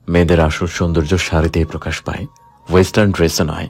মেয়েদের আসল সৌন্দর্য শাড়িতেই প্রকাশ পায়, ওয়েস্টার্ন ড্রেসে নয়।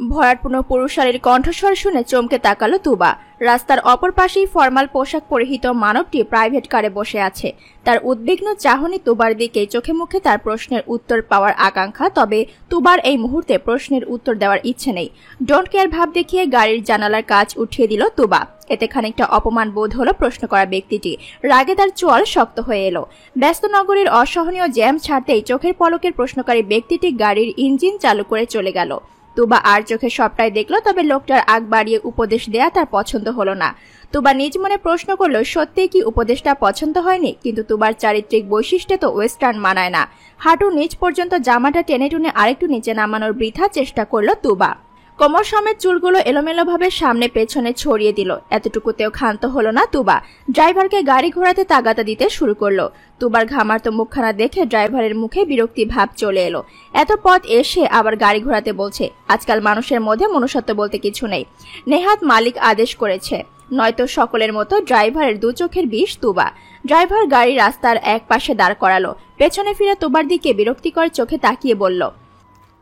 ভরাটপূর্ণ পুরুষালীর কণ্ঠস্বর শুনে চমকে তাকালো তুবা। রাস্তার অপর পাশেই ফরমাল পোশাক পরিহিত মানবটি প্রাইভেট কারে বসে আছে। তার উদ্বিগ্ন চাহনি তুবার দিকে, চোখে মুখে তার প্রশ্নের উত্তর পাওয়ার আকাঙ্ক্ষা। তবে তুবার এই মুহূর্তে প্রশ্নের উত্তর দেওয়ার ইচ্ছে নেই। ডোন্ট কেয়ার ভাব দেখিয়ে গাড়ির জানালার কাচ উঠিয়ে দিল তুবা। এতে খানিকটা অপমান বোধ হলো প্রশ্ন করা ব্যক্তিটি। রাগে তার চোয়াল শক্ত হয়ে এলো। ব্যস্ত নগরীর অসহনীয় জ্যাম ছাড়তেই চোখের পলকের প্রশ্নকারী ব্যক্তিটি গাড়ির ইঞ্জিন চালু করে চলে গেল। তুবা আর চোখে সবটাই দেখলো, তবে লোকটার আগ বাড়িয়ে উপদেশ দেয়া তার পছন্দ হলো না। তুবা নিজ মনে প্রশ্ন করলো, সত্যিই কি উপদেশটা পছন্দ হয়নি? কিন্তু তুবার চারিত্রিক বৈশিষ্ট্যে তো ওয়েস্টার্ন মানায় না। হাঁটু নিচ পর্যন্ত জামাটা টেনে টুনে আরেকটু নিচে নামানোর বৃথা চেষ্টা করলো তুবা। কোমর সমেত চুলগুলো এলোমেলোভাবে সামনে পেছনে ছড়িয়ে দিল। এতটুকুতেও ক্ষান্ত হলো না তুবা। ড্রাইভারকে গাড়ি ঘোরাতে তাগাদা দিতে শুরু করলো। তুবার ঘামার্ত মুখখানা দেখে ড্রাইভারের মুখে বিরক্তি ভাব চলে এলো। এত পথ এসে আবার গাড়ি ঘোরাতে বলছে। আজকাল মানুষের মধ্যে মনুষ্যত্ব বলতে কিছু নেই। নেহাত মালিক আদেশ করেছে, নয়তো সকলের মতো ড্রাইভারের দু চোখের বিষ তুবা। ড্রাইভার গাড়ি রাস্তার এক পাশে দাঁড় করালো। পেছনে ফিরে তুবার দিকে বিরক্তিকর চোখে তাকিয়ে বলল,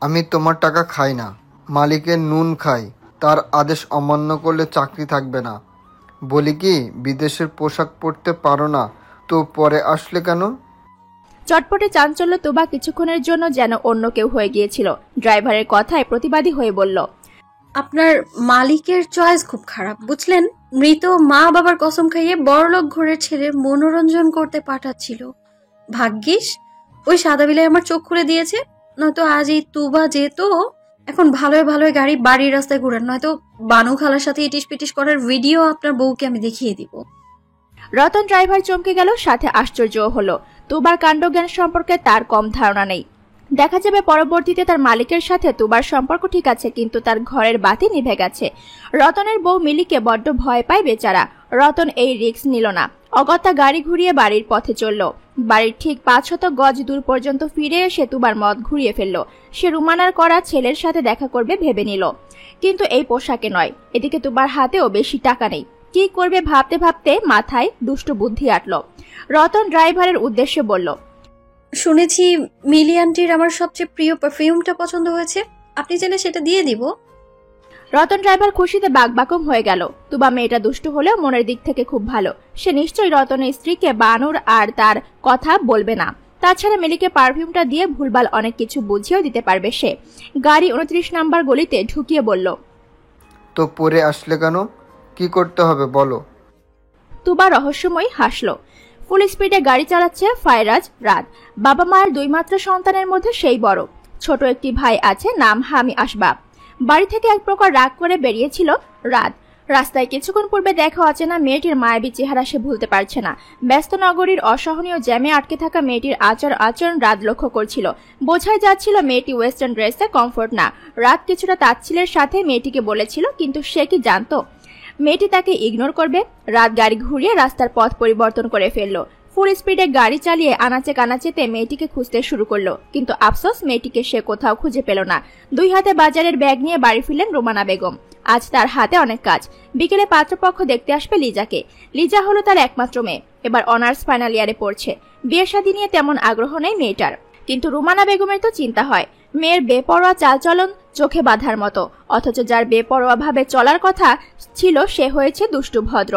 আমি তোমার টাকা খাই না, মালিকের নুন খাই। তার আদেশ অমান্য করলে চাকরি থাকবে না। বলি কি, বিদেশের পোশাক পরতে পারো না তো পরে আসলে কেন? চটপটে চাঞ্চল্য তুবা কিছুক্ষণের জন্য যেন অন্য কেউ হয়ে গিয়েছিল। ড্রাইভারের কথায় প্রতিবাদী হয়ে বলল, আপনার মালিকের চয়েস খুব খারাপ, বুঝলেন? মৃত মা বাবার কসম খাইয়ে বড়লোক ঘরের ছেলে মনোরঞ্জন করতে পাঠাচ্ছিল। ভাগ্যিস ওই সাদা বিলাই আমার চোখ খুলে দিয়েছে, নয়তো আজ এই তুবা যেত। এখন ভালোই ভালোই গাড়ি বাড়ির রাস্তায় ঘুরেন, নয়তো বানু খালার সাথে ইটিস পিটিস করার ভিডিও আপনার বউকে আমি দেখিয়ে দিব। রতন ড্রাইভার চমকে গেল, সাথে আশ্চর্যও হলো। তুবার কাণ্ডজ্ঞান সম্পর্কে তার কম ধারণা নেই। দেখা যাবে পরবর্তীতে তার মালিকের সাথে তুবার সম্পর্ক ঠিক আছে, কিন্তু তার ঘরের বাতি নিভে গেছে। রতনের বউ মিলিকে বড্ড ভয় পায় বেচারা। রতন এই রিস্ক নিল না। অগত্যা গাড়ি ঘুরিয়ে বাড়ির পথে চলল। বাড়ির ঠিক 500 গজ দূর পর্যন্ত ফিরে এসে তুবার মত ঘুরিয়ে ফেলল। সে রুমানার করা ছেলের সাথে দেখা করবে ভেবে নিল, কিন্তু এই পোশাকে নয়। এদিকে তুবার হাতেও বেশি টাকা নেই। কি করবে ভাবতে ভাবতে মাথায় দুষ্ট বুদ্ধি আটল। রতন ড্রাইভারের উদ্দেশ্যে বলল, শুনেছি মিলি আন্টির আমার সবচেয়ে প্রিয় পারফিউমটা পছন্দ হয়েছে, আপনি চাইলে সেটা দিয়ে দিব। রতন ড্রাইভার খুশিতে বাকবাকম হয়ে গেল। তুবা মেয়েটা দুষ্টু হলেও মনের দিক থেকে খুব ভালো। সে নিশ্চয়ই রতনের স্ত্রীকে বানুর আর তার কথা বলবে না। তাছাড়া মিলিকে পারফিউমটা দিয়ে ভুলভাল অনেক কিছু বুঝিয়েও দিতে পারবে সে। গাড়ি 29 নাম্বার গলিতে ঢুকিয়ে বলল, তো পরে আসলে কেন? কি করতে হবে বলো? তুবা রহস্যময় হাসল। ফুল স্পিডে গাড়ি চালাচ্ছে ফায়রাজ রাত। বাবা মায়ের 2 মাত্র সন্তানের মধ্যে সেই বড়। ছোট একটি ভাই আছে, নাম হামি আসবাব। বাড়ি থেকে এক প্রকার রাগ করে বেরিয়েছিল রাত। রাস্তায় কিছুক্ষণ পূর্বে দেখা অচেনা মেয়েটির মায়াবী চেহারা সে ভুলতে পারছে না। ব্যস্ত নগরীর অসহনীয় জ্যামে আটকে থাকা মেয়েটির আচরণ রাত লক্ষ্য করছিল। বোঝাই যাচ্ছিল মেয়েটি ওয়েস্টার্ন ড্রেসে কমফোর্ট না। রাত কিছুটা তাচ্ছিলের সাথে মেয়েটিকে বলেছিল, কিন্তু সে কি জানতো মেয়েটি তাকে ইগনোর করবে। রাত গাড়ি ঘুরিয়ে রাস্তার পথ পরিবর্তন করে ফেললো। ফুল স্পিডে গাড়ি চালিয়ে আনাচে কানাচেতে মেয়েটিকে খুঁজতে শুরু করলো, কিন্তু আফসোস মেয়েটিকে সে কোথাও খুঁজে পেল না। 2 হাতে বাজারের ব্যাগ নিয়ে বাড়ি ফিরলেন রুমানা বেগম। আজ তার হাতে অনেক কাজ। বিকেলে পাত্রপক্ষ দেখতে আসবে লিজাকে। লিজা হলো তার একমাত্র মেয়ে। এবার অনার্স ফাইনাল ইয়ারে পড়ছে। বিয়ে শাদী নিয়ে তেমন আগ্রহ নেই মেয়েটার, কিন্তু রুমানা বেগমের তো চিন্তা হয়। মেয়ের বেপরোয়া চালচলন চোখে বাঁধার মতো, অথচ যার বেপরোয়া ভাবে চলার কথা ছিল সে হয়েছে দুষ্টু ভদ্র।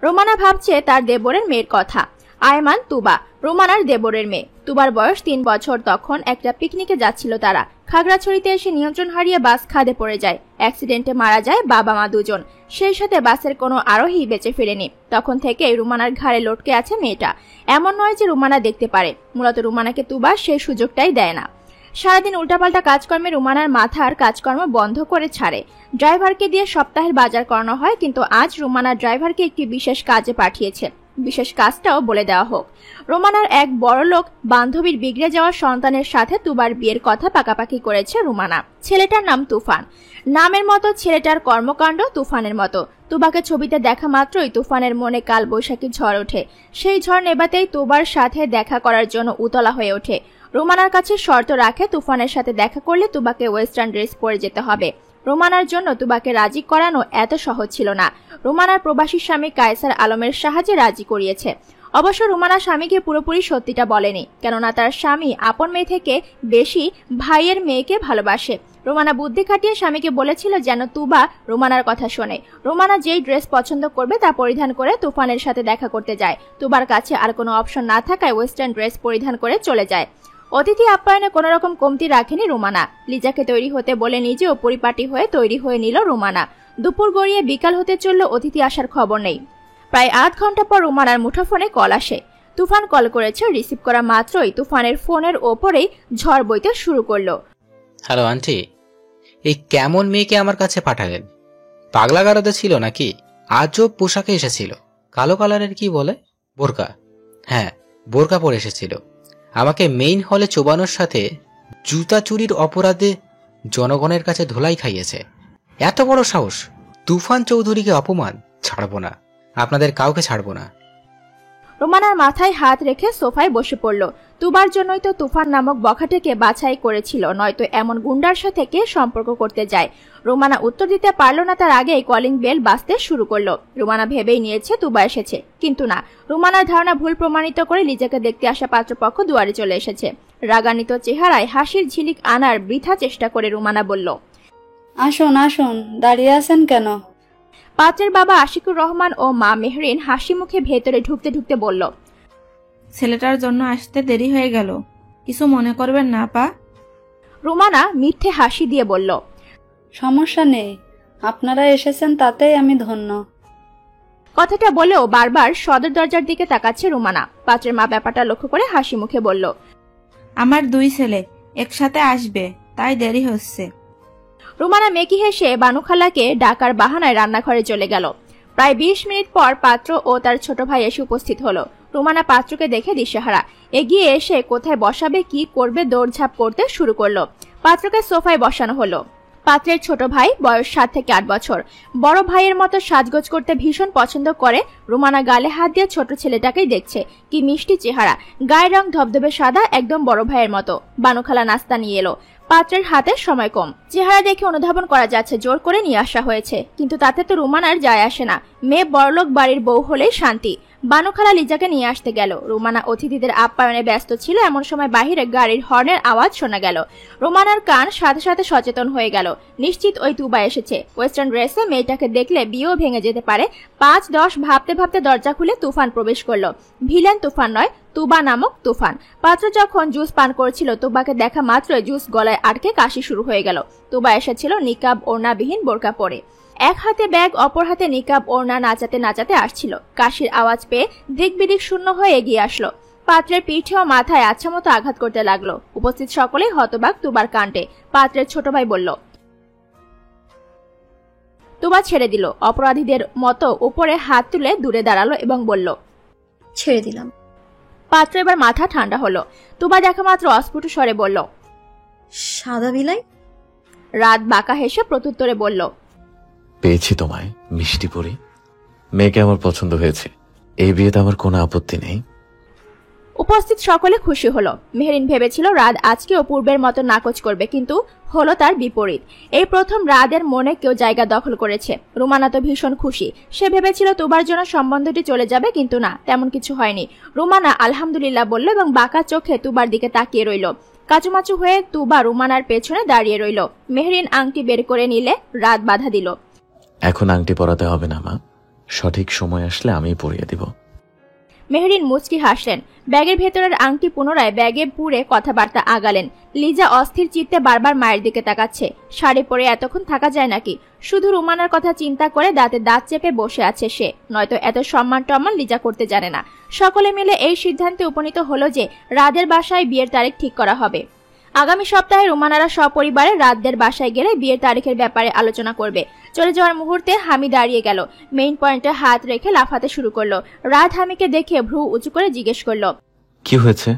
রুমানা ভাবছে তার দেবরের মেয়ের কথা। আয়মান তুবা, রুমানার দেবরের মেয়ে। তুবার বয়স 3 বছর। তখন একটা পিকনিকে যাচ্ছিল তারা। খাগড়াছড়িতে এসে নিয়ন্ত্রণ হারিয়ে বাস খাদে পড়ে যায়। অ্যাক্সিডেন্টে মারা যায় বাবা মা দুজন। সেই সাথে বাসের কোনো আরোহী বেঁচে ফেরেনি। তখন থেকে রুমানার ঘাড়ে লটকে আছে মেয়েটা। এমন নয় যে রুমানা দেখতে পারে, মূলত রুমানাকে তুবা সেই সুযোগটাই দেয় না। সারাদিন উল্টাপাল্টা কাজকর্মে রুমানার মাথার কাজকর্ম বন্ধ করে ছাড়ে। ড্রাইভারকে দিয়ে সপ্তাহের বাজার করানো হয়, কিন্তু আজ রুমানা ড্রাইভারকে একটি বিশেষ কাজে পাঠিয়েছে। বিশেষ কাজটাও বলে দেওয়া হোক। রুমানার এক বড়লোক বান্ধবীর বিগড়ে যাওয়া সন্তানের সাথে তুবার বিয়ের কথা পাকাপাকি করেছে রুমানা। ছেলেটার নাম তুফান। নামের মতো ছেলেটার কর্মকাণ্ড তুফানের মতো। তুবাকে ছবিতে দেখা মাত্রই তুফানের মনে কাল বৈশাখী ঝড় ওঠে। সেই ঝড় নেবাতেই তুবার সাথে দেখা করার জন্য উতলা হয়ে ওঠে। রুমানার কাছে শর্ত রাখে, তুফানের সাথে দেখা করলে তুবাকে ওয়েস্টার্ন ড্রেস পরে যেতে হবে। রুমানার জন্য তুবাকে রাজি করানো এত সহজ ছিল না। রুমানার প্রবাসী স্বামী কায়সার আলমের সাহায্যে রাজি করিয়েছে। অবশ্য রুমানা স্বামীকে পুরোপুরি সত্যিটা বলেনি, কেননা তার স্বামী আপন মেয়ে থেকে বেশি ভাইয়ের মেয়েকে ভালোবাসে। রুমানা বুদ্ধি খাটিয়ে স্বামীকে বলেছিল যেন তুবা রুমানার কথা শোনে। রুমানা যেই ড্রেস পছন্দ করবে তা পরিধান করে তুফানের সাথে দেখা করতে যায়। তুবার কাছে আর কোনো অপশন না থাকায় ওয়েস্টার্ন ড্রেস পরিধান করে চলে যায়। অতিথি আপ্যায়নে কোনো রকম কমতি রাখেনি রুমানা। লিজাকে তৈরি হতে বলে নিজেও পরিপাটি হয়ে তৈরি হয়ে নিল রুমানা। দুপুর গড়িয়ে বিকাল হতে চলল, অতিথি আসার খবর নেই। প্রায় 8 ঘন্টা পর রুমানার মুঠোফোনে কল আসে। তুফান কল করেছে। রিসিভ করা মাত্রই তুফানের ফোনের ওপরেই ঝড় বইতে শুরু করলো। হ্যালো আন্টি, এই কেমন মেয়েকে আমার কাছে পাঠালেন? পাগলা গারদে ছিল নাকি? আজব পোশাকে এসেছিল, কালো কালারের কি বলে, বোরকা। হ্যাঁ, বোরকা পরে এসেছিল। আমাকে মেইন হলে চোবানোর সাথে জুতা চুরির অপরাধে জনগণের কাছে ধোলাই খাইয়েছে। এত বড় সাহস! তুফান চৌধুরীকে অপমান! ছাড়বো না, আপনাদের কাউকে ছাড়বো না। রুমানার মাথায় হাত রেখে সোফায় বসে পড়ল। তুবার জন্যই তো তুফান নামক বখাটেকে বাছাই করেছিল, নয়তো এমন গুন্ডার সাথে কে সম্পর্ক করতে যায়। রুমানা উত্তর দিতে পারল না, তার আগেই কলিং বেল বাজতে শুরু করলো। রুমানা ভেবেই নিয়েছে তুবা এসেছে, কিন্তু না। রুমানার ধারণা ভুল প্রমাণিত করে লিজাকে দেখতে আসা পাত্রপক্ষ দুয়ারে চলে এসেছে। রাগান্বিত চেহারায় হাসির ঝিলিক আনার বৃথা চেষ্টা করে রুমানা বলল, আসুন আসুন, দাঁড়িয়ে আছেন কেন? পাত্রের বাবা আশিকুর রহমান ও মা মেহরিন হাসি মুখে ভেতরে ঢুকতে ঢুকতে বলল, ছেলেটার জন্য আসতে দেরি হয়ে গেল, কিছু মনে করবেন না পা? রুমানা মিথ্যে হাসি দিয়ে বলল, সমস্যা নেই, আপনারা এসেছেন তাতেই আমি ধন্য। কথাটা বলেও বারবার সদর দরজার দিকে তাকাচ্ছে রুমানা। পাত্রের মা ব্যাপারটা লক্ষ্য করে হাসি মুখে বলল, আমার 2 ছেলে একসাথে আসবে, তাই দেরি হচ্ছে। রুমানা মেকি হেসে বানুখালাকে ডাকার বাহানায় রান্নাঘরে চলে গেল। প্রায় 20 মিনিট পর পাত্র ও তার ছোট ভাই এসে উপস্থিত হলো। রুমানা পাত্রকে দেখে দিশেহারা। এগিয়ে এসে কোথায় বসাবে, কি করবে দৌড়ঝাঁপ করতে শুরু করলো। পাত্রকে সোফায় বসানো হলো। পাত্রের ছোট ভাই, বয়স 7 থেকে 8 বছর। বড় ভাইয়ের মতো সাজগোজ করতে ভীষণ পছন্দ করে। রুমানা গালে হাত দিয়ে ছোট ছেলেটাকেই দেখছে। কি মিষ্টি চেহারা, গায়ের রং ধবধবে সাদা, একদম বড় ভাইয়ের মতো। বানুখালা নাস্তা নিয়ে এলো। পাত্রের হাতে সময় কম। চেহারা দেখে অনুধাবন করা যাচ্ছে জোর করে নিয়ে আসা হয়েছে, কিন্তু তাতে তো রুমানার যায় আসে না। মেয়ে বড়লোক বাড়ির বউ হলেই শান্তি। বানুখালা লিজাকে নিয়ে আসতে গেল। রুমানা অতিথিদের আপ্যায়নে ব্যস্ত ছিল। এমন সময় বাহিরে গাড়ির হর্নের আওয়াজ শোনা গেল। রুমানার কান সাথে সাথে সচেতন হয়ে গেল। নিশ্চিত ওই তুবা এসেছে। ওয়েস্টার্ন ড্রেসে মেয়েটাকে দেখলে বিয়েও ভেঙে যেতে পারে। 5-10 ভাবতে ভাবতে দরজা খুলে তুফান প্রবেশ করলো। ভিলেন তুফান নয়, তুবা নামক তুফান। পাত্র যখন জুস পান করছিল, তুবাকে দেখা মাত্রই জুস গলায় আটকে কাশি শুরু হয়ে গেল। তুবা এসেছিল নিকাব ওড়নাবিহীন বোরকা পরে। এক হাতে ব্যাগ, অপর হাতে নিকাব ওড়না নাচাতে নাচাতে আসছিল। কাশির আওয়াজ পেয়ে দিক বিদিক শূন্য হয়ে এগিয়ে আসলো। পাত্রের পিঠে ও মাথায় আচ্ছা মতো আঘাত করতে লাগলো। উপস্থিত সকলেই হতবাক তুবার কাণ্ডে। পাত্রের ছোট ভাই বলল, তুবা ছেড়ে দিল। অপরাধীদের মতো উপরে হাত তুলে দূরে দাঁড়ালো এবং বলল, ছেড়ে দিলাম। পাত্র এবার মাথা ঠান্ডা হলো। তুবা দেখা মাত্র অস্ফুট স্বরে বলল, সাদা বিলাই। রাত বাঁকা হেসে প্রত্যুত্তরে বলল, পেয়েছি তোমায় মিষ্টি পরি। মেয়েকে আমার পছন্দ হয়েছে, এই বিয়েতে আমার কোনো আপত্তি নেই। উপস্থিত সকলে খুশি হলো। মেহরিন ভেবেছিল রাত আজকেও পূর্বের মতো নাকচ করবে, কিন্তু হলো তার বিপরীত। এই প্রথম রাদের মনে কেউ জায়গা দখল করেছে। রুমানা তো ভীষণ খুশি। সে ভেবেছিল তুবার জন্য সম্বন্ধটি চলে যাবে, কিন্তু না, তেমন কিছু হয়নি। রুমানা আলহামদুলিল্লাহ বলল এবং বাঁকা চোখে তুবার দিকে তাকিয়ে রইল। কাচুমাচু হয়ে তুবা রুমানার পেছনে দাঁড়িয়ে রইল। মেহরিন আংটি বের করে নিলে রাত বাধা দিল, এখন আংটি পরাতে হবে না মা, সঠিক সময় আসলে আমিই পরিয়ে দিব। মেহরিন মুচকি হাসলেন। ব্যাগের ভেতরের আংটি পুনরায় ব্যাগে পুরে কথাবার্তা আগালেন। লিজা অস্থির চিত্তে বারবার মায়ের দিকে তাকাচ্ছে। শাড়ি পরে এতক্ষণ থাকা যায় নাকি? শুধু রুমানার কথা চিন্তা করে দাঁতে দাঁত চেপে বসে আছে সে, নয়তো এত সম্মান টম্মান লিজা করতে জানে না। সকলে মিলে এই সিদ্ধান্তে উপনীত হলো যে রাদের বাসায় বিয়ের তারিখ ঠিক করা হবে। আগামী সপ্তাহে রুমানারা সপরিবারে রাতদের বাসায় গেলে বিয়ের তারিখের ব্যাপারে আলোচনা করবে। চলে যাওয়ার মুহূর্তে হামি দাঁড়িয়ে গেল। মেইন পয়েন্টে হাত রেখে লাফাতে শুরু করলো। রাত হামিকে দেখে ভ্রু উঁচু করে জিজ্ঞেস করলো, কি হয়েছে?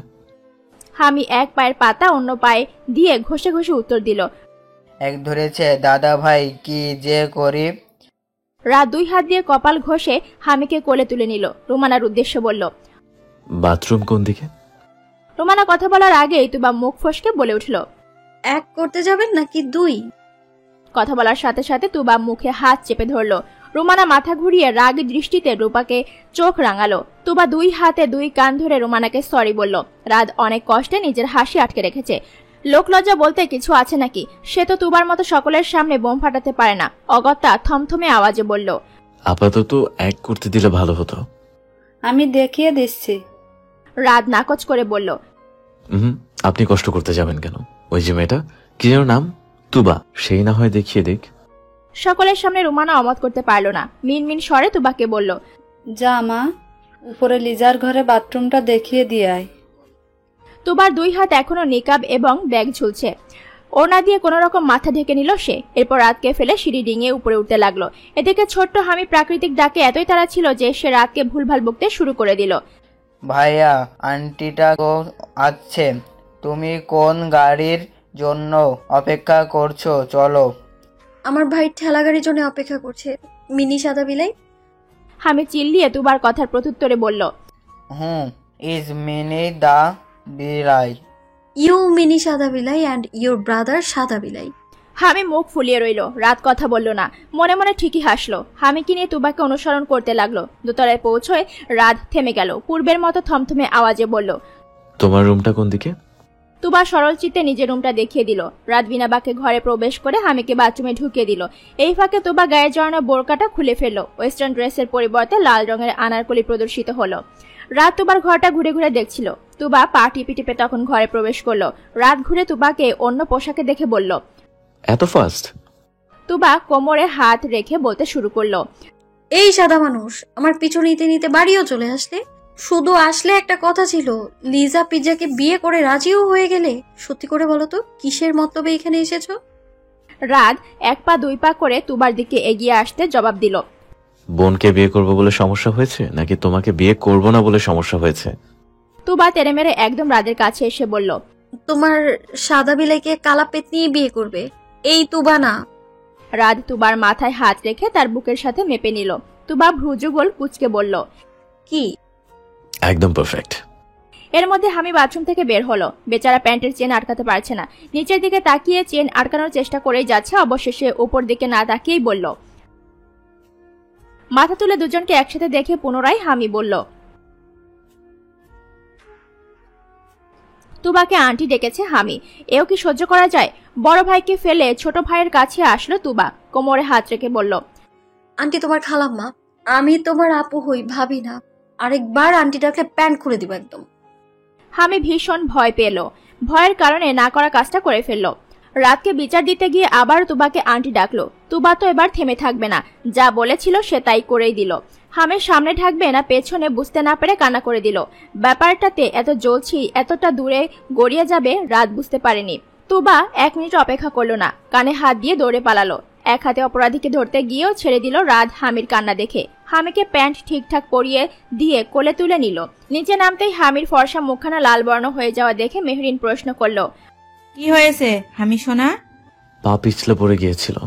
হামি এক পায়ের পাতা অন্য পায়ে দিয়ে ঘষে ঘষে উত্তর দিল, এক ধরেছে দাদা ভাই, কি যে করি। রাত 2 হাত দিয়ে কপাল ঘষে হামিকে কোলে তুলে নিল। রুমানার উদ্দেশ্যে বলল, বাথরুম কোন দিকে? রুমানা কথা বলার আগেই তুবা মুখ ফসকে বলে উঠল, 1 করতে যাবেন নাকি 2? কথা বলার সাথে সাথে তুবা মুখে হাত চেপে ধরলো। রুমানা মাথা ঘুরিয়ে রাগী দৃষ্টিতে রূপাকে চোখ রাঙালো। তুবা 2 হাতে 2 কান ধরে রুমানাকে সরি বলল। রাত অনেক কষ্টে নিজের হাসি আটকে রেখেছে। লোকলজ্জা বলতে কিছু আছে নাকি? সে তো তুবার মতো সকলের সামনে বোম ফাটাতে পারে না। অগত্যা থমথমে আওয়াজে বলল, আপাতত এক করতে দিলে ভালো হতো। আমি দেখিয়ে দিচ্ছি। রাত নাকচ করে বলল, আপনি কষ্ট করতে যাবেন কেন? ওই যে মেয়েটা, কি যেন নাম, তুবা, সেই না হয় দেখিয়ে দিক। সকলের সামনে রুমানা অমত করতে পারল না। মিনমিন স্বরে তুবাকে বলল, যা মা, উপরে লিজার ঘরে বাথরুমটা দেখিয়ে দিয়ে আয়। তুবার 2 হাত এখনো নিকাব এবং ব্যাগ ঝুলছে। ওড়না দিয়ে কোনো রকম মাথা ঢেকে নিল সে। এরপর রাতকে ফেলে সিঁড়ি ডিঙিয়ে উপরে উঠতে লাগলো। এদিকে ছোট্ট হামি প্রাকৃতিক ডাকে এতই তাড়া ছিল যে সে রাতকে ভুলভাল বকতে শুরু করে দিল। ভাইয়া, আন্টিটা আছে, তুমি কোন গাড়ির জন্য অপেক্ষা করছো? চলো। আমার ভাই ঠেলা গাড়ির জন্য অপেক্ষা করছে। মিনি সাদা বিলাই। হামি চিল্লিয়ে তুবার কথার প্রত্যুত্তরে বলল, ইজ মিনি দা বিলাই। ইউ মিনি সাদা বিলাই অ্যান্ড ইউর ব্রাদার সাদা বিলাই। হামি মুখ ফুলিয়ে রইল। রাত কথা বলল না, মনে মনে ঠিকই হাসলো। হামিকে নিয়ে তুবাকে অনুসরণ করতে লাগলো। দোতলায় পৌঁছয় রাত থেমে গেল। পূর্বের মতো থমথমে আওয়াজে বলল, তোমার রুমটা কোন দিকে? তুবা সরল চিত্তে নিজের রুমটা দেখিয়ে দিল। রাত বিনা বাক্যে ঘরে প্রবেশ করে হামিকে বাথরুমে ঢুকিয়ে দিল। এই ফাঁকে তুবা গায়ে জড়ানো বোরকাটা খুলে ফেলল। ওয়েস্টার্ন ড্রেসের পরিবর্তে লাল রঙের আনারকলি প্রদর্শিত হলো। রাত তুবার ঘরটা ঘুরে ঘুরে দেখছিল। তুবা পা টিপে টিপে তখন ঘরে প্রবেশ করলো। রাত ঘুরে তুবাকে অন্য পোশাকে দেখে বলল, এত ফাস্ট? তুবা কোমরে হাত রেখে বলতে শুরু করলো, এই সাদা মানুষ, আমার পিছু নিতে নিতে বাড়িও চলে আসলে। শুধু আসলে একটা কথা ছিল, লিজা পিজাকে বিয়ে করে রাজিও হয়ে গেলে। সত্যি করে বলো তো, কিসের মতলবে এখানে এসেছো? রাত 1 পা 2 পা করে তুবার দিকে এগিয়ে আসতে জবাব দিল, বোনকে বিয়ে করবো বলে সমস্যা হয়েছে, নাকি তোমাকে বিয়ে করবো না বলে সমস্যা হয়েছে? তুবা তেরে মেরে একদম রাদের কাছে এসে বলল, তোমার সাদা বিলাইকে কালা পেতনিই বিয়ে করবে, এই তুবা না। রাত তুবার মাথায় হাত রেখে তার বুকের সাথে মেপে নিল। তুবা ভ্রুযুগল কুচকে বলল, কি? একদম পারফেক্ট। এর মধ্যে হামি বাথরুম থেকে বের হলো। বেচারা প্যান্টের চেন আটকাতে পারছে না। নিচের দিকে তাকিয়ে চেন আটকানোর চেষ্টা করেই যাচ্ছে। অবশেষে উপর দিকে না তাকিয়েই বলল, মাথা তুলে দুজনকে একসাথে দেখে পুনরায় হামি বলল, তুবাকে আন্টি ডেকেছে হামি। এও কি সহ্য করা যায়? বড় ভাইকে ফেলে ছোট ভাইয়ের কাছে আসলো তুবা। কোমরে হাত রেখে বলল, আন্টি তোমার খালাম্মা, আমি তোমার আপু হই, ভাবি না। আরেকবার আন্টি ডাকলে প্যান্ট খুলে দিব একদম। হামি ভীষণ ভয় পেল। ভয়ের কারণে না করা কাজটা করে ফেলল। রাতকে বিচার দিতে গিয়ে আবার তুবাকে আন্টি ডাকলো। তুবা তো এবার থেমে থাকবে না। যা বলেছিল সে তাই করেই দিল। হামের সামনে ঢাকবে না পেছনে বুঝতে না পেরে কান্না করে দিল। ব্যাপারটাতে এত জ্বলছি, এতটা দূরে গড়িয়ে যাবে রাত বুঝতে পারেনি। তুবা 1 মিনিট অপেক্ষা করলো না, কানে হাত দিয়ে দৌড়ে পালালো। এক হাতে অপরাধীকে ধরতে গিয়েও ছেড়ে দিল রাত হামির কান্না দেখে। হামিকে প্যান্ট ঠিকঠাক পরিয়ে দিয়ে কোলে তুলে নিল। নিচে নামতেই হামির ফর্সা মুখখানা লাল বর্ণ হয়ে যাওয়া দেখে মেহরিন প্রশ্ন করল, কি হয়েছে হামি সোনা? পা পিছলে পড়ে গিয়েছিল।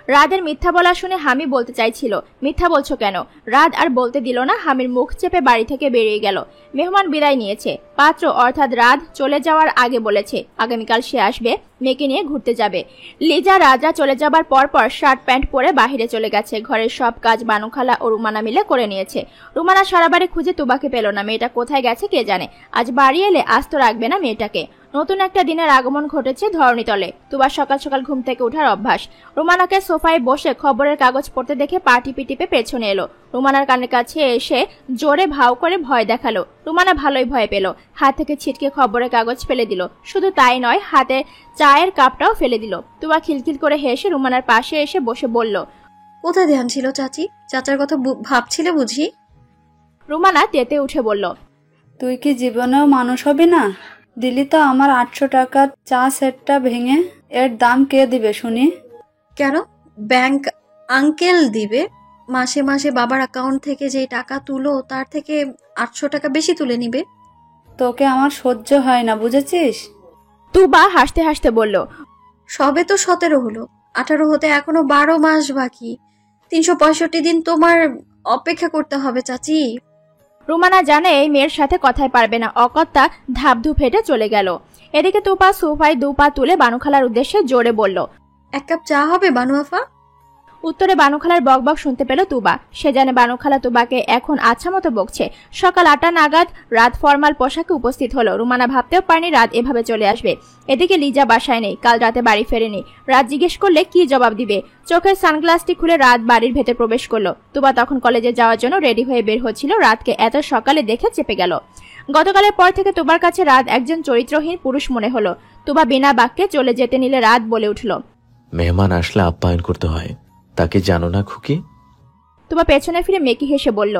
রাদের মিথ্যা বলা শুনে হামি বলতে চাইছিল, মিথ্যা বলছো কেন? রাত আর বলতে দিল না। হামির মুখ চেপে বাড়ি থেকে বেরিয়ে গেল। মেহমান বিদায় নিয়েছে। পাত্র অর্থাৎ রাত চলে যাওয়ার আগে বলেছে আগামীকাল সে আসবে, মেয়েকে নিয়ে ঘুরতে যাবে। লিজা রাজা চলে যাবার পরপর শার্ট প্যান্ট পরে বাহিরে চলে গেছে। ঘরের সব কাজ বানুখালা ও রুমানা মিলে করে নিয়েছে। রুমানা সারা বাড়ি খুঁজে তুবাকে পেল না। মেয়েটা কোথায় গেছে কে জানে। আজ বাড়ি এলে আস্ত রাখবে না মেয়েটাকে। নতুন একটা দিনের আগমন ঘটেছে ধরণীতলে। তুবার সকাল সকাল ঘুম থেকে ওঠার অভ্যাস। রুমানাকে সোফায় বসে খবরের কাগজ পড়তে দেখে পা টিপে টিপে পেছনে এলো। রুমানার কানের কাছে এসে জোরে ভাও করে ভয় দেখালো। রুমানা ভালোই ভয় পেল। হাত থেকে ছিটকে খবরের কাগজ ফেলে দিল। শুধু তাই নয়, হাতে চায়ের কাপটাও ফেলে দিল। তুবা খিলখিল করে হেসে রুমানার পাশে এসে বসে বলল, কোথায় ধ্যান ছিল চাচি? চাচার কথা ভাবছিলে বুঝি? রুমানা তেতে উঠে বলল, তুই কি জীবনেও মানুষ হবি না? দিলি তো আমার 800 টাকার চা সেটটা ভেঙে। এর দাম কে দিবে শুনি? কেন? ব্যাংক আঙ্কেল দিবে। মাসে মাসে বাবার অ্যাকাউন্ট থেকে যে টাকা তুলো তার থেকে 800 টাকা বেশি তুলে নিবে। তোকে আমার সহ্য হয় না, বুঝেছিস? তুবা হাসতে হাসতে বলল, সবে তো 17 হলো, 18 হতে এখনো 12 মাস বাকি। 365 দিন তোমার অপেক্ষা করতে হবে চাচি। রুমানা জানে এই মেয়ের সাথে কথাই পারবে না। অকত্তা ধাপধুপ হেঁটে চলে গেল। এদিকে তুপা সোফায় 2 পা তুলে বানুখালার উদ্দেশ্যে জোরে বলল, 1 কাপ চা হবে বানু আফা? উত্তরে বানুখালার বকবক শুনতে পেল তুবা। সে জানে বানুখালা তুবাকে এখন আচ্ছা মতো বকছে। সকাল 8টা নাগাদ রাত ফরমাল পোশাকে উপস্থিত হলো। রুমানা ভাবতেও পারেনি রাত এভাবে চলে আসবে। এদিকে লিজা বাসায় নেই, কাল রাতে বাড়ি ফেরেনি। রাত জিজ্ঞেস করলে কি জবাব দিবে? চোখের সানগ্লাসটি খুলে রাত বাড়ির ভেতর প্রবেশ করলো। তুবা তখন কলেজে যাওয়ার জন্য রেডি হয়ে বের হচ্ছিল। রাতকে এত সকালে দেখে চেপে গেল। গতকালের পর থেকে তুবার কাছে রাত একজন চরিত্রহীন পুরুষ মনে হলো। তুবা বিনা বাক্যে চলে যেতে নিলে রাত বলে উঠল, মেহমান আসলে আপ্যায়ন করতে হয়, তাকে জানো না খুকি? তুবা পেছনে ফিরে মেকি হেসে বলল,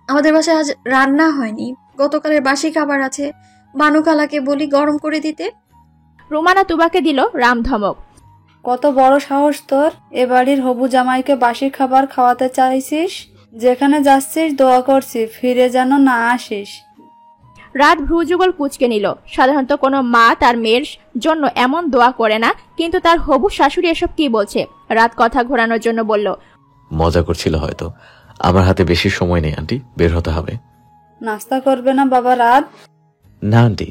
আমাদের বাসায় আজ রান্না হয়নি, গতকালের বাসি খাবার আছে, বানুখালাকে বলি গরম করে দিতে। রুমানা তুবাকে দিল রাম ধমক। কত বড় সাহস তোর! এ বাড়ির হবু জামাইকে বাসি খাবার খাওয়াতে চাইছিস? যেখানে যাচ্ছিস দোয়া করছি ফিরে যেন না আসিস। রাত ভ্রুযুগল কুঁচকে নিল। সাধারণত কোনো মা তার মেয়ের জন্য এমন দোয়া করে না, কিন্তু তার হবু শাশুড়ি এসব কি বলছে? রাত কথা ঘোরানোর জন্য বলল, মজা করছিল হয়তো। আমার হাতে বেশি সময় নেই আন্টি, বের হতে হবে। নাস্তা করবে না বাবা রাত? না আন্টি।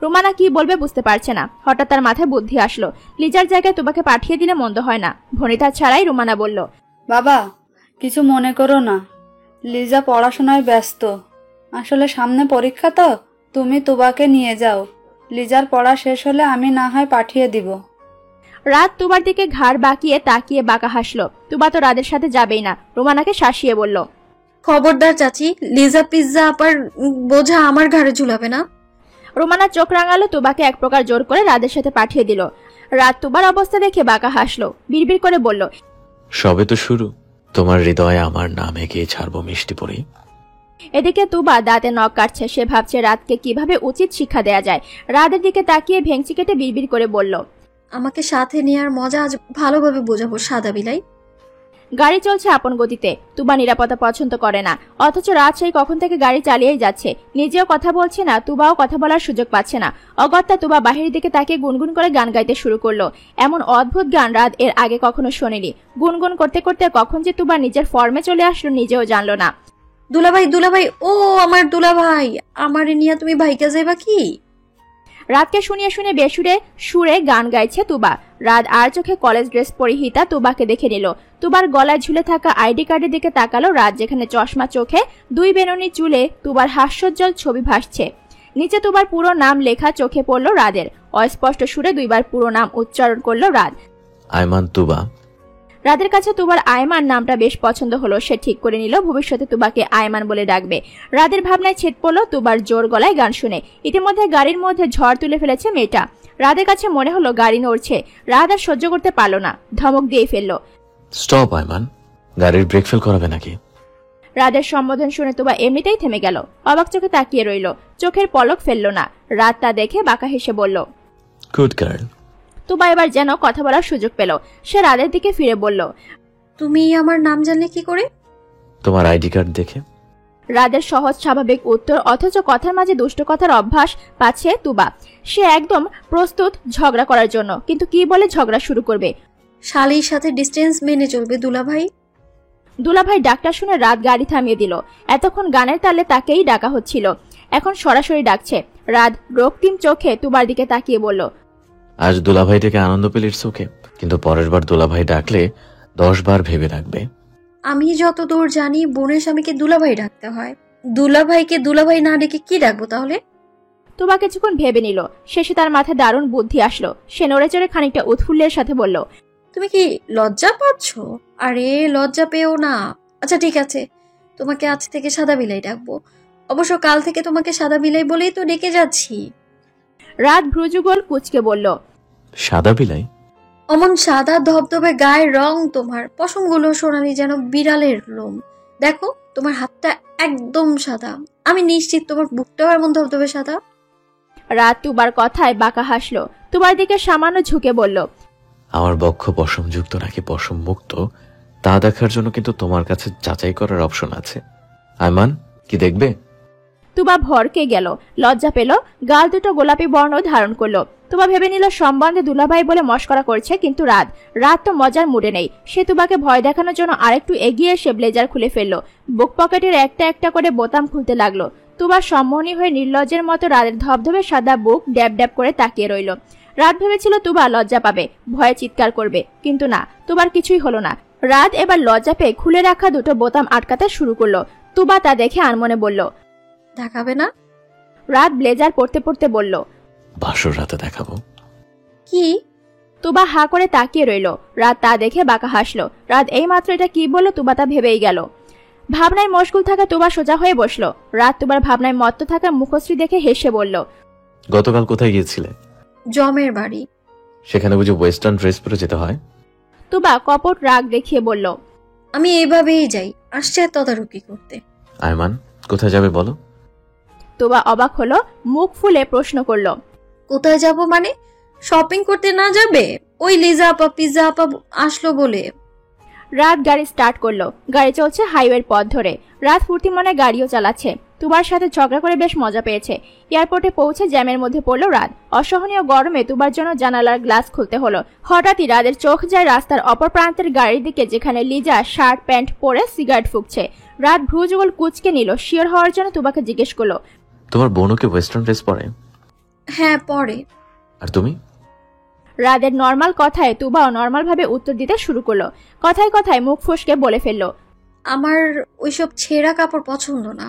রুমানা কি বলবে বুঝতে পারছে না। হঠাৎ তার মাথায় বুদ্ধি আসলো, লিজার জায়গায় তুবাকে পাঠিয়ে দিলে মন্দ হয় না। ভনিতা ছাড়াই রুমানা বলল, বাবা কিছু মনে করো না, লিজা পড়াশোনায় ব্যস্ত। আসলে সামনে পরীক্ষা তো, তুমি তুবাকে নিয়ে যাও। লিজার পড়া শেষ হলে আমি না হয় পাঠিয়ে দিব। রাত তুবার দিকে ঘাড় বাঁকিয়ে তাকিয়ে বাঁকা হাসলো। তুবা তো রাদের সাথে যাবেই না। রুমানাকে শাসিয়ে বলল, খবরদার চাচি, লিজা পিজ্জা আপার বোঝা আমার ঘাড়ে ঝুলাবে না। রুমানা চোখ রাঙালো, তুবাকে এক প্রকার জোর করে রাদের সাথে পাঠিয়ে দিল। রাত তুবার অবস্থা দেখে বাঁকা হাসলো, বিড়বিড় করে বলল, সবে তো শুরু, তোমার হৃদয়ে আমার নাম এগিয়ে ছাড়বো মিষ্টি পরি। এদিকে তুবা দাঁতে নখ কাটছে। সে ভাবছে রাতকে কিভাবে উচিত শিক্ষা দেয়া যায়। রাতের দিকে তাকিয়ে ভেংচি কেটে বিড়বিড় করে বলল, আমাকে সাথে নেওয়ার মজা আজ ভালোভাবে বোঝাবো সাদা বিলাই। গাড়ি চলছে আপন গতিতে। তুবা নিরাপত্তা পছন্দ করে না, অথচ রাত সেই কখন থেকে গাড়ি চালিয়েই যাচ্ছে। নিজেও কথা বলছে না, তুবাও কথা বলার সুযোগ পাচ্ছে না। অগত্যা তুবা বাহিরের দিকে তাকিয়ে গুনগুন করে গান গাইতে শুরু করলো। এমন অদ্ভুত গান রাত এর আগে কখনো শোনেনি। গুনগুন করতে করতে কখন যে তুবা নিজের ফর্মে চলে আসলো নিজেও জানলো না। দুলাভাই দুলাভাই, ও আমার দুলাভাই, আমারে নিয়ে তুমি ভাইকা যাইবা কি? রাতকে শুনিয়ে শুনে বেসুরে সুরে গান গাইছে তুবা। রাত আর চোখে কলেজ ড্রেস পরিহিতা তুবাকে দেখে নিল। তুবার গলায় ঝুলে থাকা আইডি কার্ডের দিকে তাকালো রাত, যেখানে চশমা চোখে, দুই বেনুনি চুলে তুবার হাস্যোজ্জ্বল ছবি ভাসছে। নিচে তুবার পুরো নাম লেখা চোখে পড়ল রাদের। অস্পষ্ট সুরে দুইবার পুরো নাম উচ্চারণ করলো রাত। আয়মান তুবা। রাদের কাছে তুবার আয়মান নামটা বেশ পছন্দ হলো। সে ঠিক করে নিল ভবিষ্যতে তুবাকে আয়মান বলে ডাকবে। রাদের ভাবনায় ছেদ পড়ল তুবার জোর গলায় গান শুনে। ইতিমধ্যে গাড়ির মধ্যে ঝড় তুলে ফেলেছে মেয়েটা। রাদের কাছে মনে হলো গাড়ি নড়ছে। রাত আর সহ্য করতে পারল না, ধমক দিয়ে ফেললো, স্টপ আয়মান, গাড়ির ব্রেক ফেল করাবে নাকি? রাদের সম্বোধন শুনে তুবা এমনিতেই থেমে গেল। অবাক চোখে তাকিয়ে রইল, চোখের পলক ফেললো না। রাত তা দেখে বাঁকা হেসে বলল, গুড গার্ল। তুবা এবার যেন কথা বলার সুযোগ পেল। সে রাদের দিকে ফিরে বলল, তুমি আমার নাম জানলে কি করে? তোমার আইডি কার্ড দেখে। রাদের সহজ স্বাভাবিক উত্তর, অথচ কথার মাঝে দুষ্ট কথার অভ্যাস পাচ্ছে তুবা। সে একদম প্রস্তুত ঝগড়া করার জন্য, কিন্তু কি বলে ঝগড়া শুরু করবে? শালির সাথে ডিস্টেন্স মেনে চলবে দুলাভাই। দুলাভাই ডাকটা শুনে রাত গাড়ি থামিয়ে দিল। এতক্ষণ গানের তালে তাকেই ডাকা হচ্ছিল, এখন সরাসরি ডাকছে। রাত রক্তিম চোখে তুবার দিকে তাকিয়ে বলল, আজ দুলাভাই থেকে আনন্দ পেলে ইটস ওকে, কিন্তু পরের বার দুলাভাই ডাকলে 10 বার ভেবে রাখবে। আমি যতদূর জানি বোনের স্বামীকে দুলাভাই ডাকতে হয়। দুলাভাইকে দুলাভাই না ডেকে কি ডাকবো তাহলে? তুবা কিছুক্ষণ ভেবে নিল। শেষে তার মাথায় দারুণ বুদ্ধি আসলো। সে নড়ে চড়ে খানিকটা উৎফুল্লের সাথে বলল, তুমি কি লজ্জা পাচ্ছ? আরে লজ্জা পেও না। আচ্ছা ঠিক আছে, তোমাকে আজ থেকে সাদা বিলাই ডাকবো। অবশ্য কাল থেকে তোমাকে সাদা বিলাই বলেই তো ডেকে যাচ্ছি। রাত ভ্রুযুগল কুচকে বলল, সাদা বিলাই? অমন সাদা ধবধবে গায়ের রং তোমার, পশমগুলো সোনালি যেন বিড়ালের লোম। দেখো তোমার হাতটা একদম সাদা, আমি নিশ্চিত তোমার বুকটাও এমন ধবধবে সাদা। রাত তুবার কথায় বাঁকা হাসলো। তুবার দিকে সামান্য ঝুঁকে বলল, আমার বক্ষ পশমযুক্ত নাকি পশম মুক্ত তা দেখার জন্য কিন্তু তোমার কাছে যাচাই করার অপশন আছে। আয়মান, কি দেখবে? তুবা ভরকে গেল, লজ্জা পেল, গাল দুটো গোলাপি বর্ণ ধারণ করলো। তুবা ভেবে নিল সম্বন্ধে দুলাভাই বলে মস্করা করছে, কিন্তু রাত তো মজার মুডে নেই। সে তুবাকে ভয় দেখানোর জন্য আরেকটু এগিয়ে এসে ব্লেজার খুলে ফেললো। বুক পকেটের একটা একটা করে বোতাম খুলতে লাগলো। তুবা সম্মোহনী হয়ে নির্লজ্জের মতো রাতের ধবধবে সাদা বুক ড্যাব ড্যাব করে তাকিয়ে রইল। রাত ভেবেছিল তুবা লজ্জা পাবে, ভয়ে চিৎকার করবে, কিন্তু না, তুবার কিছুই হলো না। রাত এবার লজ্জা পেয়ে খুলে রাখা দুটো বোতাম আটকাতে শুরু করলো। তুবা তা দেখে আনমনে বলল। দেখাবে না? রাত ব্লেজার পরতে পরতে বলল। বাসর রাতে দেখাবো। কি? তুবা হা করে তাকিয়ে রইল। রাত তা দেখে বাঁকা হাসলো। রাত এইমাত্র এটা কি বলল তুবা তা ভেবেই গেল। ভাবনায় মশগুল থাকা তুবা সোজা হয়ে বসলো। রাত তুবার ভাবনায় মত্ত থাকা মুখশ্রী দেখে হেসে বলল। গতকাল কোথায় গিয়েছিলে? জমের বাড়ি। সেখানে বুঝি ওয়েস্টার্ন ড্রেস পরে যেতে হয়? তুবা কপট রাগ দেখিয়ে বলল। আমি এইভাবেই যাই, আসছে তদারকি করতে। আয়মান, কোথায় যাবে বলো? তুবা অবাক হলো, মুখ ফুলে প্রশ্ন করল। কোথায় যাব মানে? শপিং করতে না যাবে? ওই লিজা আপা পিৎজা আপা আসলো বলে। রাত গাড়ি স্টার্ট করলো। গাড়ি চলছে হাইওয়ের পথ ধরে। রাত ফুর্তি মনে গাড়িও চালাচ্ছে। তুবার সাথে ঝগড়া করে বেশ মজা পেয়েছে। এয়ারপোর্টে পৌঁছে জ্যামের মধ্যে পড়লো রাত। অসহনীয় গরমে তুবার জন্য জানালার গ্লাস খুলতে হলো। হঠাৎই রাতের চোখ যায় রাস্তার অপর প্রান্তের গাড়ির দিকে, যেখানে লিজা শার্ট প্যান্ট পরে সিগারেট ফুঁকছে। রাত ভ্রুযুগল কুচকে নিল। শিওর হওয়ার জন্য তুবাকে জিজ্ঞেস করলো। তোমার বোনকে ওয়েস্টার্ন ড্রেস পরে? হ্যাঁ পরে। আর তুমি? রাদের নর্মাল কথায় তুবাও নর্মাল ভাবে উত্তর দিতে শুরু করলো। কথায় কথায় মুখ ফসকে বলে ফেললো। আমার ওইসব ছেঁড়া কাপড় পছন্দ না।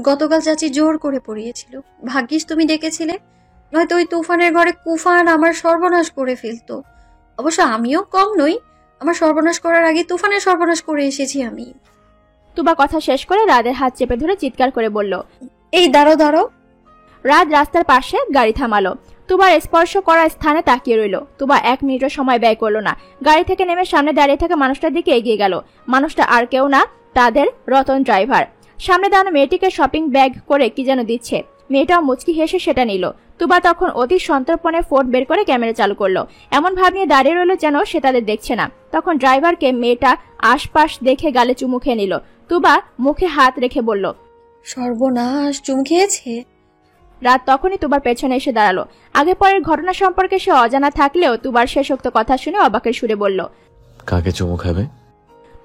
গতকাল চাচি জোর করে পরিয়েছিল। ভাগ্যিস তুমি ডেকেছিলে, নয়তো ওই তুফানের ঘরে কুফান আমার সর্বনাশ করে ফেলতো। অবশ্য আমিও কম নই, আমার সর্বনাশ করার আগে তুফানের সর্বনাশ করে এসেছি আমি। তুবা কথা শেষ করে রাদের হাত চেপে ধরে চিৎকার করে বলল। এই দাঁড়ো দাঁড়ো। রাত রাস্তার পাশে গাড়ি থামালো। তুবার স্পর্শ করা স্থানে তাকিয়ে রইল। তুবা 1 মিনিটও সময় ব্যয় করলো না। গাড়ি থেকে নেমে সামনে দাঁড়িয়ে থাকা মানুষটার দিকে এগিয়ে গেল। মানুষটা আর কেউ না, তাদের রতন ড্রাইভার। সামনে দাঁড়ানো মেয়েটিকে শপিং ব্যাগ করে কি যেন দিচ্ছে। মেয়েটাও মুচকি হেসে সেটা নিল। তুবা তখন অতি সন্তর্পণে ফোন বের করে ক্যামেরা চালু করলো। এমন ভাব নিয়ে দাঁড়িয়ে রইল যেন সে তাদের দেখছে না। তখন ড্রাইভারকে মেয়েটা আশপাশ দেখে গালে চুমু খেয়ে নিল। তুবা মুখে হাত রেখে বলল। সর্বনাশ, চুমু খেয়েছে। রাত তখনই তুবার পেছনে এসে দাঁড়ালো। আগে পরের ঘটনা সম্পর্কে সে অজানা থাকলেও তুবার শেষোক্ত কথা শুনে অবাকের সুরে বলল। কাকে চুমু খাবে?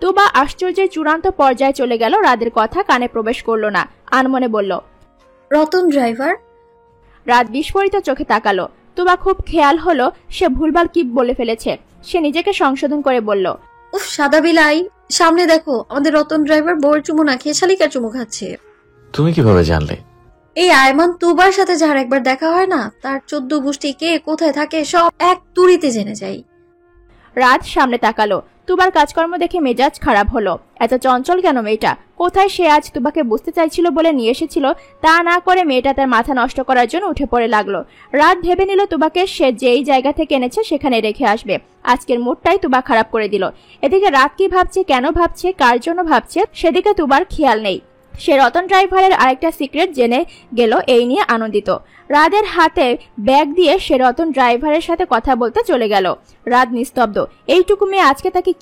তুবা আশ্চর্যের চূড়ান্ত পর্যায়ে চলে গেল। রাদের কথা কানে প্রবেশ করলো না। আনমনে বলল। রতন ড্রাইভার। রাত বিস্ফোরিত চোখে তাকালো। তুবা খুব খেয়াল হলো সে ভুলভাল কি বলে ফেলেছে। সে নিজেকে সংশোধন করে বলল। উফ সাদা বিলাই, সামনে দেখো, আমাদের রতন ড্রাইভার বউয়ের চুমু না খেয়ে শালিকার চুমু খাচ্ছে। তুমি কিভাবে জানলে? এই আয়মান তুবার সাথে যার একবার দেখা হয় না, তার 14 গোষ্ঠী কে কোথায় থাকে সব এক তুড়িতে জেনে যাই। রাত সামনে তাকালো। তুবার কাজকর্ম দেখে মেজাজ খারাপ হলো। এত চঞ্চল কেন মেয়েটা? কোথায় সে আজ তুবাকে বুঝতে চাইছিল বলে নিয়ে এসেছিল, তা না করে মেয়েটা তার মাথা নষ্ট করার জন্য উঠে পড়ে লাগলো। রাত ভেবে নিল তুবাকে সে যেই জায়গা থেকে এনেছে সেখানে রেখে আসবে। আজকের মুডটাই তুবা খারাপ করে দিল। এদিকে রাত কি ভাবছে, কেন ভাবছে, কার জন্য ভাবছে, সেদিকে তুবার খেয়াল নেই। সে রতন ড্রাইভারের আরেকটা সিক্রেট জেনে গেল, এই নিয়ে আনন্দিত। রাদের হাতে ব্যাগ দিয়ে সে রতন ড্রাইভারের সাথে কথা বলতে চলে গেল। রাত নিস্তব্ধ। এইটুকু মেয়ে আজকে তাকে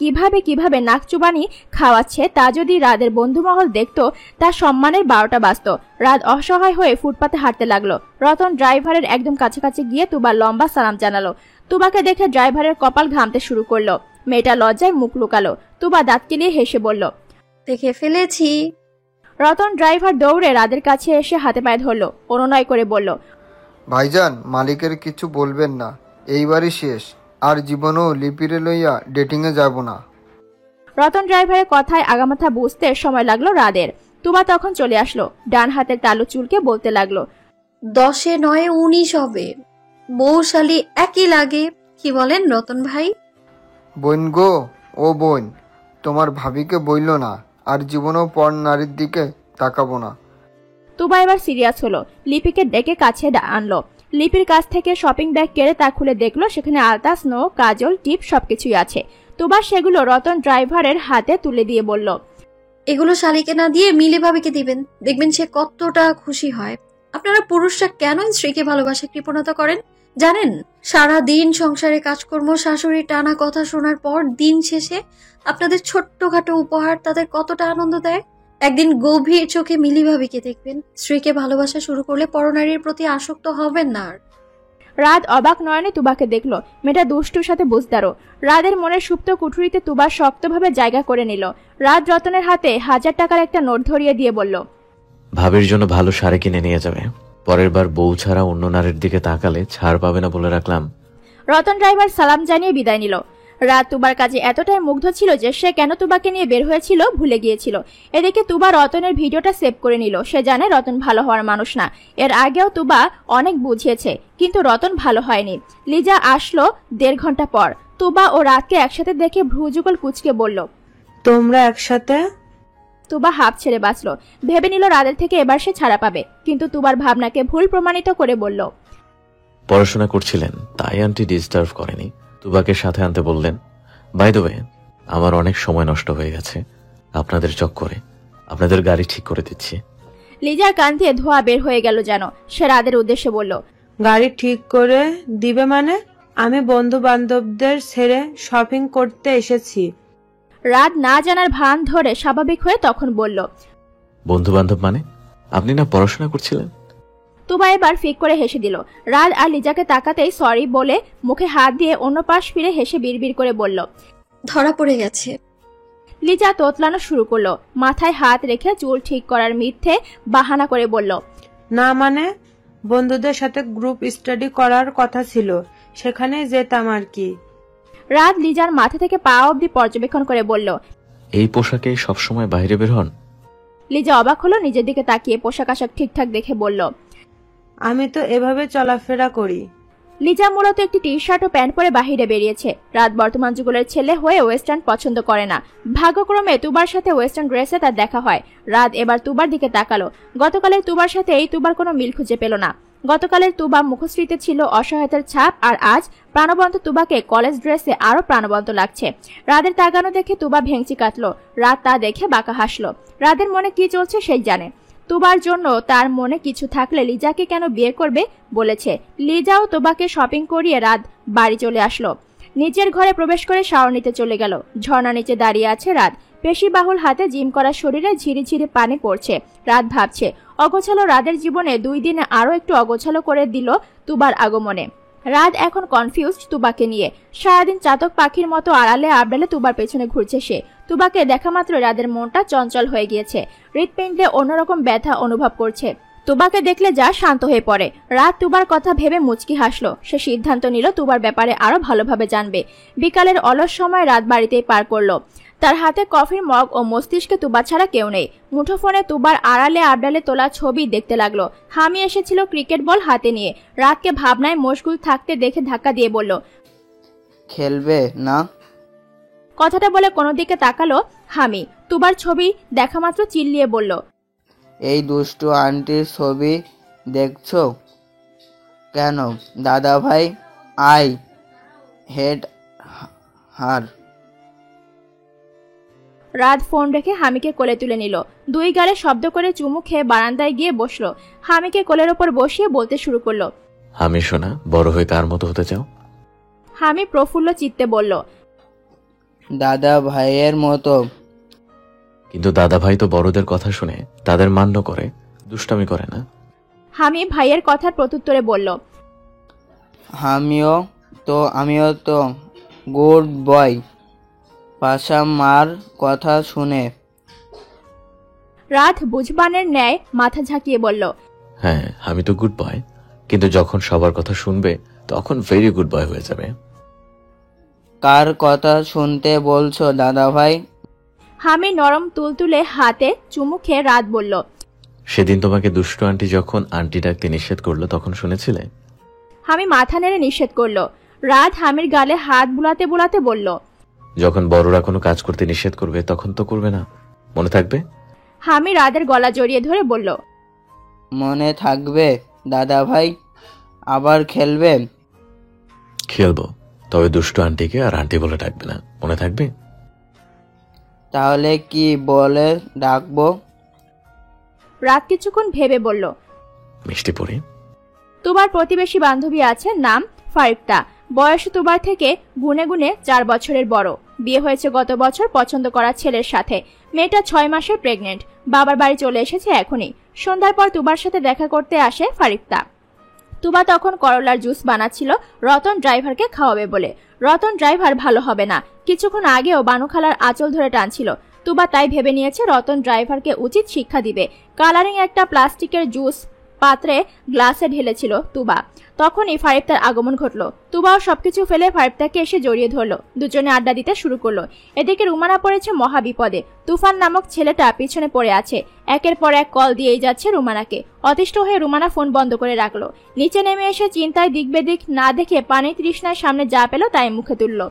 কিভাবে নাক চুবানি খাওয়াচ্ছে তা যদি রাদের বন্ধুমহল দেখত, তার সম্মানের 12টা বাজত। রাত অসহায় হয়ে ফুটপাতে হাঁটতে লাগলো। রতন ড্রাইভারের একদম কাছাকাছি গিয়ে তুবা লম্বা সালাম জানালো। তুবাকে দেখে ড্রাইভারের কপাল ঘামতে শুরু করলো। মেয়েটা লজ্জায় মুখ লুকালো। তুবা দাঁত কেলিয়ে হেসে বলল। দেখে ফেলেছি। রতন ড্রাইভার দৌড়ে রাদের কাছে এসে হাতে পায়ে ধরলো। অনুনয় করে বলল। ভাইজান, মালিকের কিছু বলবেন না, এইবারই শেষ। আর জীবনেও লিপিরে লইয়া ডেটিংয়ে যাব না। রতন ড্রাইভারের কথায় আগামাথা বুঝতে সময় লাগলো রাদের। তুবা তখন চলে আসলো। ডান হাতের তালু চুলকে বলতে লাগলো। 10 নয় 19 হবে। বউ শালি একই লাগে, কি বলেন রতন ভাই? বোন গো, ও বোন, তোমার ভাবিকে বইল না, আর জীবনেও পর নারীর দিকে তাকাবো না। তুবা এবার সিরিয়াস হলো। লিপিকে ডেকে কাছে আনলো। লিপির কাছ থেকে শপিং ব্যাগ কেড়ে তা খুলে দেখলো সেখানে আলতা, স্নো, কাজল, টিপ সবকিছুই আছে। তুবা সেগুলো রতন ড্রাইভারের হাতে তুলে দিয়ে বলল। এগুলো শালিকে না দিয়ে মিলে ভাবিকে দিবেন, দেখবেন সে কতটা খুশি হয়। আপনারা পুরুষরা কেন স্ত্রীকে ভালোবাসা কৃপণতা করেন জানেন? সারা দিন সংসারে কাজকর্ম, শাশুড়ির টানা কথা শোনার পর দিন শেষে আপনাদের ছোট্টখাটো উপহার তাদের কতটা আনন্দ দেয়। একদিন গভীর চোখে মিলি ভাবিকে দেখবেন, স্ত্রীকে ভালোবাসা শুরু করলে পরনারীর প্রতি আসক্ত হবেন না আর। রাত অবাক নয়নে তুবাকে দেখলো। মেয়েটা দুষ্টুর সাথে বুঝদারও। রাদের মনের সুপ্ত কুঠুরিতে তুবা শক্তভাবে জায়গা করে নিল। রাত রতনের হাতে 1000 টাকার একটা নোট ধরিয়ে দিয়ে বলল। ভাবির জন্য ভালো শাড়ি কিনে নিয়ে যাবে। পরের বার বউ ছাড়া অন্য নারীর দিকে তাকালে ছাড় পাবে না বলে রাখলাম। রতন ড্রাইভার সালাম জানিয়ে বিদায় নিল। রাত তুবার কাজে এতটাই মুগ্ধ ছিল যে সে কেন তুবাকে নিয়ে বের হয়েছিল ভুলে গিয়েছিল। এদিকে তুবা রতনের ভিডিওটা সেভ করে নিল। সে জানে রতন ভালো হওয়ার মানুষ না। এর আগেও তুবা অনেক বুঝিয়েছে, কিন্তু রতন ভালো হয়নি। লিজা আসলো 1.5 ঘন্টা পর। তুবা ও রাতকে একসাথে দেখে ভ্রুযুগল কুচকে বলল, তোমরা একসাথে? তুবা হাঁপ ছেড়ে বাঁচল। ভেবে নিল রাদের থেকে এবার সে ছাড়া পাবে, কিন্তু তুবার ভাবনাকে ভুল প্রমাণিত করে বলল, পড়াশোনা করছিলেন তাই আন্টি ডিস্টার্ব করেনি, তুবাকে সাথে আনতে বললেন। বাই দ্য ওয়ে, আমার অনেক সময় নষ্ট হয়ে গেছে আপনাদের চক্করে, আপনাদের গাড়ি ঠিক করে দিচ্ছি। লিজার কান দিয়ে ধোঁয়া বের হয়ে গেল যেন। সে রাদের উদ্দেশ্যে বলল, গাড়ি ঠিক করে দিবে মানে? আমি বন্ধু বান্ধবদের ছেড়ে শপিং করতে এসেছি। রাত না জানার ভান ধরে স্বাভাবিক হয়ে তখন বলল, বন্ধু বান্ধব মানে? আপনি না পড়াশোনা করছিলেন? তুবা এবার ফিক করে হেসে দিল। রাত আর লিজাকে তাকাতেই সরি বলে মুখে হাত দিয়ে অন্য পাশ ফিরে হেসে বিড়বিড় করে বলল, ধরা পড়ে গেছে। লিজা তোতলানো শুরু করলো। মাথায় হাত রেখে চুল ঠিক করার মিথ্যে বাহানা করে বলল, না মানে বন্ধুদের সাথে গ্রুপ স্টাডি করার কথা ছিল, সেখানে যেতাম আর কি। রাত লিজার মাথা থেকে পা অবধি পর্যবেক্ষণ করে বলল, এই পোশাকে সবসময় বাইরে বের হন? লিজা অবাক হলো। নিজের দিকে তাকিয়ে পোশাক আশাক ঠিকঠাক দেখে বলল, আমি তো এভাবে চলাফেরা করি। লিজা মূলত একটি টি শার্ট ও প্যান্ট পরে বাহিরে বেরিয়েছে। রাত বর্তমান যুগলের ছেলে হয়ে ওয়েস্টার্ন পছন্দ করে না। ভাগ্যক্রমে তুবার সাথে ওয়েস্টার্ন ড্রেসে তার দেখা হয়। রাত এবার তুবার দিকে তাকালো। গতকালের তুবার সাথে এই তুবার কোনো মিল খুঁজে পেল না। গতকালের তুবা মুখশ্রীতে ছিল অসহায়তার ছাপ, আর আজ প্রাণবন্ত তুবাকে কলেজ ড্রেসে আরো প্রাণবন্ত লাগছে। রাদের তাকানো দেখে তুবা ভেঙচি কাটলো। রাত তা দেখে বাঁকা হাসলো। রাদের মনে কি চলছে সেই জানে। তুবার জন্য তার মনে কিছু থাকলে লিজাকে কেন বিয়ে করবে বলেছে। লিজাও তুবাকে শপিং করিয়ে রাত বাড়ি চলে আসলো। নিচের ঘরে প্রবেশ করে শাওয়ার নিতে চলে গেল। ঝর্ণা নিচে দাঁড়িয়ে আছে রাত। পেশিবাহুল হাতে জিম করা শরীরে ঝিরি ঝিরি পানি পড়ছে। রাত ভাবছে, অগোছালো রাদের জীবনে 2 দিনে আরো একটু অগোছালো করে দিল তুবার আগমনে। রাত এখন কনফিউজড তুবাকে নিয়ে। সারাদিন চাতক পাখির মতো আড়ালে আবডালে তুবার পেছনে ঘুরছে সে। তুবাকে দেখা মাত্র রাদের মনটা চঞ্চল হয়ে গিয়েছে। হৃৎপিণ্ডে অন্যরকম ব্যথা অনুভব করছে। তুবাকে দেখলে যা শান্ত হয়ে পড়ে। রাত তুবার কথা ভেবে মুচকি হাসলো। সে সিদ্ধান্ত নিল তুবার ব্যাপারে আরো ভালোভাবে জানবে। বিকালের অলস সময় রাত বাড়িতেই পার করলো। তার হাতে কফির মগ ও মস্তিষ্কে তুবা ছাড়া কেউ নেই। মুঠোফোনে তুবার আড়ালে আবডালে তোলা ছবি দেখতে লাগলো। হামি এসেছিল ক্রিকেট বল হাতে নিয়ে। রাতকে ভাবনায় মশগুল থাকতে দেখে ধাক্কা দিয়ে বলল, খেলবে না? কথাটা বলে কোনো দিকে তাকালো হামি। তুবার ছবি দেখা মাত্র চিল্লিয়ে বলল, এই দুষ্টু আন্টির ছবি দেখছো কেন? দাদা ভাই আই হেড হার। রাত ফোন রেখে হামিকে কোলে তুলে নিল। 2 গালে শব্দ করে চুমু খেয়ে বারান্দায় গিয়ে বসলো। হামিকে কোলের ওপর বসিয়ে বলতে শুরু করলো, আমি শোনা, বড় হয়ে কার মতো হতে চাও? হামি প্রফুল্ল চিত্তে বলল, দাদা ভাইয়ের মতো। কিন্তু দাদা ভাই তো বড়দের কথা শুনে তাদের মান্য করে, দুষ্টামি করে না। হামি ভাইয়ের কথার প্রত্যুত্তরে বলল, আমিও তো গুড বয়, পাশা মার কথা শুনে। রাত বুঝবানের ন্যায় মাথা ঝাঁকিয়ে বলল, হ্যাঁ, আমি তো গুড বয়, কিন্তু যখন সবার কথা শুনবে তখন ভেরি গুড বয় হয়ে যাবে। কার কথা শুনতে বলছো দাদা ভাই? হামি নরম তুলতুলে হাতে চুমু খেয়ে রাত বলল, সেদিন তোমাকে দুষ্টু আন্টি যখন আন্টি ডাকতে নিষেধ করলো তখন শুনেছিলে? হামি মাথা নেড়ে নিষেধ করলো। রাত হামির গালে হাত বুলাতে বুলাতে বলল, যখন বড়রা কোনো কাজ করতে নিষেধ করবে তখন তো করবে না, মনে থাকবে? হামি রাদের গলা জড়িয়ে ধরে বলল, মনে থাকবে দাদা ভাই। আবার খেলবে? খেলবো, তবে দুষ্টু আন্টিকে আর আন্টি বলে ডাকবে না, মনে থাকবে? তাহলে কি বলে ডাকবো? রাত কিছুক্ষণ ভেবে বলল, মিষ্টি পড়ি। তুবার প্রতিবেশী বান্ধবী আছে, নাম ফারিক্তা। বয়স তুবার থেকে গুনে গুনে 4 বছরের বড়। বিয়ে হয়েছে গত বছর পছন্দ করা ছেলের সাথে। মেয়েটা 6 মাসের প্রেগনেন্ট। বাবার বাড়ি চলে এসেছে এখনই। সন্ধ্যার পর তুবার সাথে দেখা করতে আসে ফারিক্তা। তুবা তখন করলার জুস বানাচ্ছিল রতন ড্রাইভারকে খাওয়াবে বলে। রতন ড্রাইভার ভালো হবে না। কিছুক্ষণ আগেও বানু খালার আঁচল ধরে টানছিল। তুবা তাই ভেবে নিয়েছে রতন ড্রাইভারকে উচিত শিক্ষা দিবে। কালারিং একটা প্লাস্টিকের জুস পাত্রে গ্লাসে ঢেলেছিল তুবা। তখনই ফারিপ্তার আগমন ঘটলো। তুবাও সবকিছু ফেলে ফারিপ্তাকে এসে জড়িয়ে ধরলো। দুজনে আড্ডা দিতে শুরু করলো। এদিকে রুমানা পড়েছে মহাবিপদে। তুফান নামক ছেলেটা পিছনে পড়ে আছে। একের পর এক কল দিয়েই যাচ্ছে রুমানাকে। অতিষ্ঠ হয়ে রুমানা ফোন বন্ধ করে রাখলো। নিচে নেমে এসে চিন্তায় দিক বেদিক না দেখে পানির তৃষ্ণায় সামনে যা পেল তাই মুখে তুললো।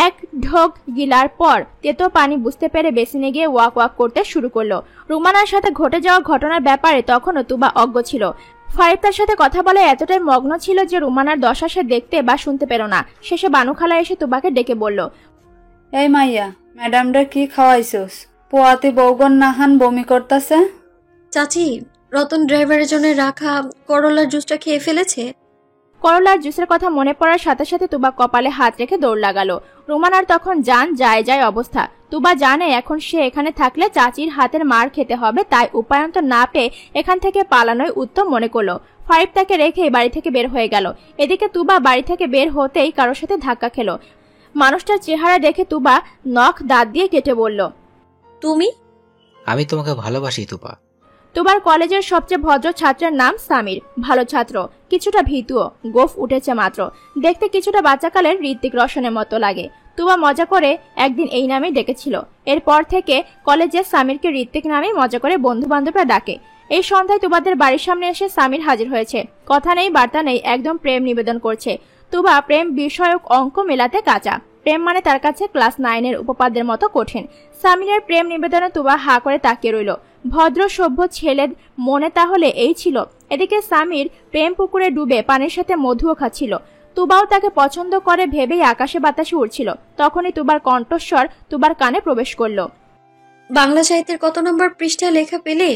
এক ঢোক গিলার পর তেতো পানি বুঝতে পেরে বেসিনে গিয়ে ওয়াক ওয়াক করতে শুরু করলো। রুমানার সাথে ঘটে যাওয়া ঘটনার ব্যাপারে তখনও তুবা অজ্ঞ ছিল। ফারিপ্তার সাথে কথা বলে এতটাই মগ্ন ছিল যে রুমানার দশা সে দেখতে বা শুনতে পেল না। শেষে বানুখালা এসে তুবাকে ডেকে বলল, এই মাইয়া, ম্যাডামরা কি খাওয়াইছোস? পোয়াতি বৌগন নাহান বমি করতেছে। চাচি, রতন ড্রাইভারের জন্য রাখা করলার জুসটা খেয়ে ফেলেছে। করলার জুসের কথা মনে পড়ার সাথে সাথে তুবা কপালে হাত রেখে দৌড় লাগালো। রুমানার তখন জান যায় যায় অবস্থা। তুবা জানে এখন সে এখানে থাকলে চাচির হাতের মার খেতে হবে, তাই উপায়ন্তর না পেয়ে এখান থেকে পালানোই উত্তম মনে করলো। ফারিপ্তাকে রেখে বাড়ি থেকে বের হয়ে গেল। এদিকে তুবা বাড়ি থেকে বের হতেই কারোর সাথে ধাক্কা খেলো। মানুষটার চেহারা দেখে তুবা নখ দাঁত দিয়ে কেটে বলল, তুমি? আমি তোমাকে ভালোবাসি তুবা। তুবার কলেজের সবচেয়ে ভদ্র ছাত্রের নাম সামির। ভালো ছাত্র, কিছুটা ভীতুও, গোফ উঠেছে মাত্র। দেখতে কিছুটা বাচ্চাকালের ঋত্বিক রোশনের মতো লাগে। তুবা মজা করে একদিন এই নামেই ডেকেছিল। এরপর থেকে কলেজে সামিরকে ঋত্বিক নামেই মজা করে বন্ধু বান্ধবরা ডাকে। এই সন্ধ্যায় তুবাদের বাড়ির সামনে এসে সামির হাজির হয়েছে। কথা নেই বার্তা নেই, একদম প্রেম নিবেদন করছে। তুবা প্রেম বিষয়ক অঙ্ক মেলাতে কাঁচা। প্রেম মানে তার কাছে ক্লাস 9-এর উপপাদ্যের মতো কঠিন। সামিরের প্রেম নিবেদনে তুবা হা করে তাকিয়ে রইল। ভদ্র সভ্য ছেলের মনে তাহলে এই ছিল। এদিকে সামির প্রেম পুকুরে ডুবে পানির সাথে মধুও খাচ্ছিল। তুবাও তাকে পছন্দ করে ভেবেই আকাশে বাতাসে উড়ছিল। তখনই তুবার কণ্ঠস্বর তুবার কানে প্রবেশ করলো। বাংলা সাহিত্যের কত নম্বর পৃষ্ঠায় লেখা পেলে?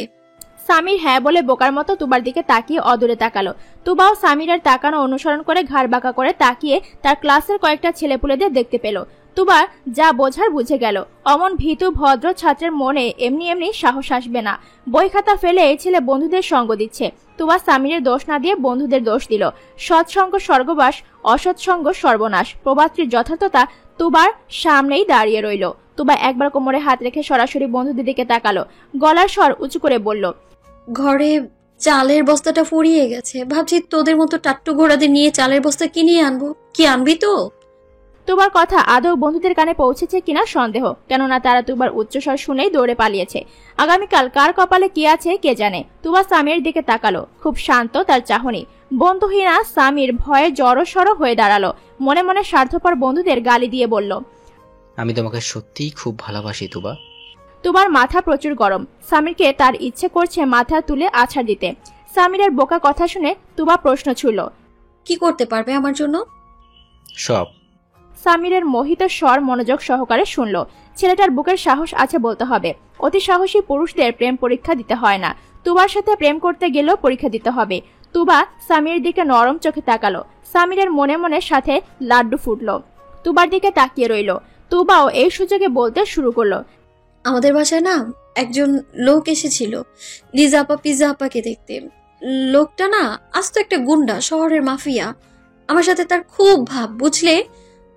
সামির হ্যাঁ বলে বোকার মতো তুবার দিকে তাকিয়ে অদূরে তাকালো। তুবাও সামিরের তাকানো অনুসরণ করে ঘাড় বাঁকা করে তাকিয়ে তার ক্লাসের কয়েকটা ছেলেপুলেদের দেখতে পেল। তুবা যা বোঝার বুঝে গেল। অমন ভীতু ভদ্র ছাত্রের মনে এমনি এমনি সাহস আসবে না। বই খাতা ফেলে এই ছেলে বন্ধুদের সঙ্গ দিচ্ছে। তুবা সামিরের দোষ না দিয়ে বন্ধুদের দোষ দিল। সৎসঙ্গ স্বর্গবাস, অসৎসঙ্গ সর্বনাশ। প্রবাদটির যথার্থতা তুবার সামনেই দাঁড়িয়ে রইল। তুবা একবার কোমরে হাত রেখে সরাসরি বন্ধুদের দিকে তাকালো। গলার স্বর উঁচু করে বলল, ঘরে চালের বস্তাটা ফুরিয়ে গেছে। ভাবছি তোদের মতো টাট্টু ঘোড়াদের নিয়ে চালের বস্তা কিনে আনবো। কি আনবি তো? তুবার কথা আদৌ বন্ধুদের কানে পৌঁছেছে কিনা সন্দেহ, কেননা তারা তুবার উচ্চস্বর শুনেই দৌড়ে পালিয়েছে। আগামীকাল কার কপালে কি আছে কে জানে। তুবা সামিরের দিকে তাকালো। খুব শান্ত তার চাহনি। বন্ধুহীনা সামির ভয়ে জড়সড় হয়ে দাঁড়ালো। মনে মনে স্বার্থপর বন্ধুদের গালি দিয়ে বলল, আমি তোমাকে সত্যিই খুব ভালোবাসি তুবা। তুবার মাথা প্রচুর গরম। সামিরকে তার ইচ্ছে করছে মাথা তুলে আছাড় দিতে। সামিরের বোকা কথা শুনে তুবা প্রশ্ন ছুড়ল, কি করতে পারবে আমার জন্য? সব। সামিরের মোহিত স্বর মনোযোগ সহকারে শুনল। ছেলেটার বুকের সাহস আছে বলতে হবে। অতি সাহসী পুরুষদের প্রেম পরীক্ষা দিতে হয় না। তুবার সাথে প্রেম করতে গেলেও পরীক্ষা দিতে হবে। তুবা সামিরের দিকে নরম চোখে তাকালো। সামিরের মনে মনে সাথে লাড্ডু ফুটল। তুবার দিকে তাকিয়ে রইল। তুবাও এই সুযোগে বলতে শুরু করলো, আমাদের বাসায় না একজন লোক এসেছিল লিজা আপা পিজা আপাকে দেখতে। লোকটা না আস্ত একটা গুন্ডা, শহরের মাফিয়া। আমার সাথে তার খুব ভাব, বুঝলে?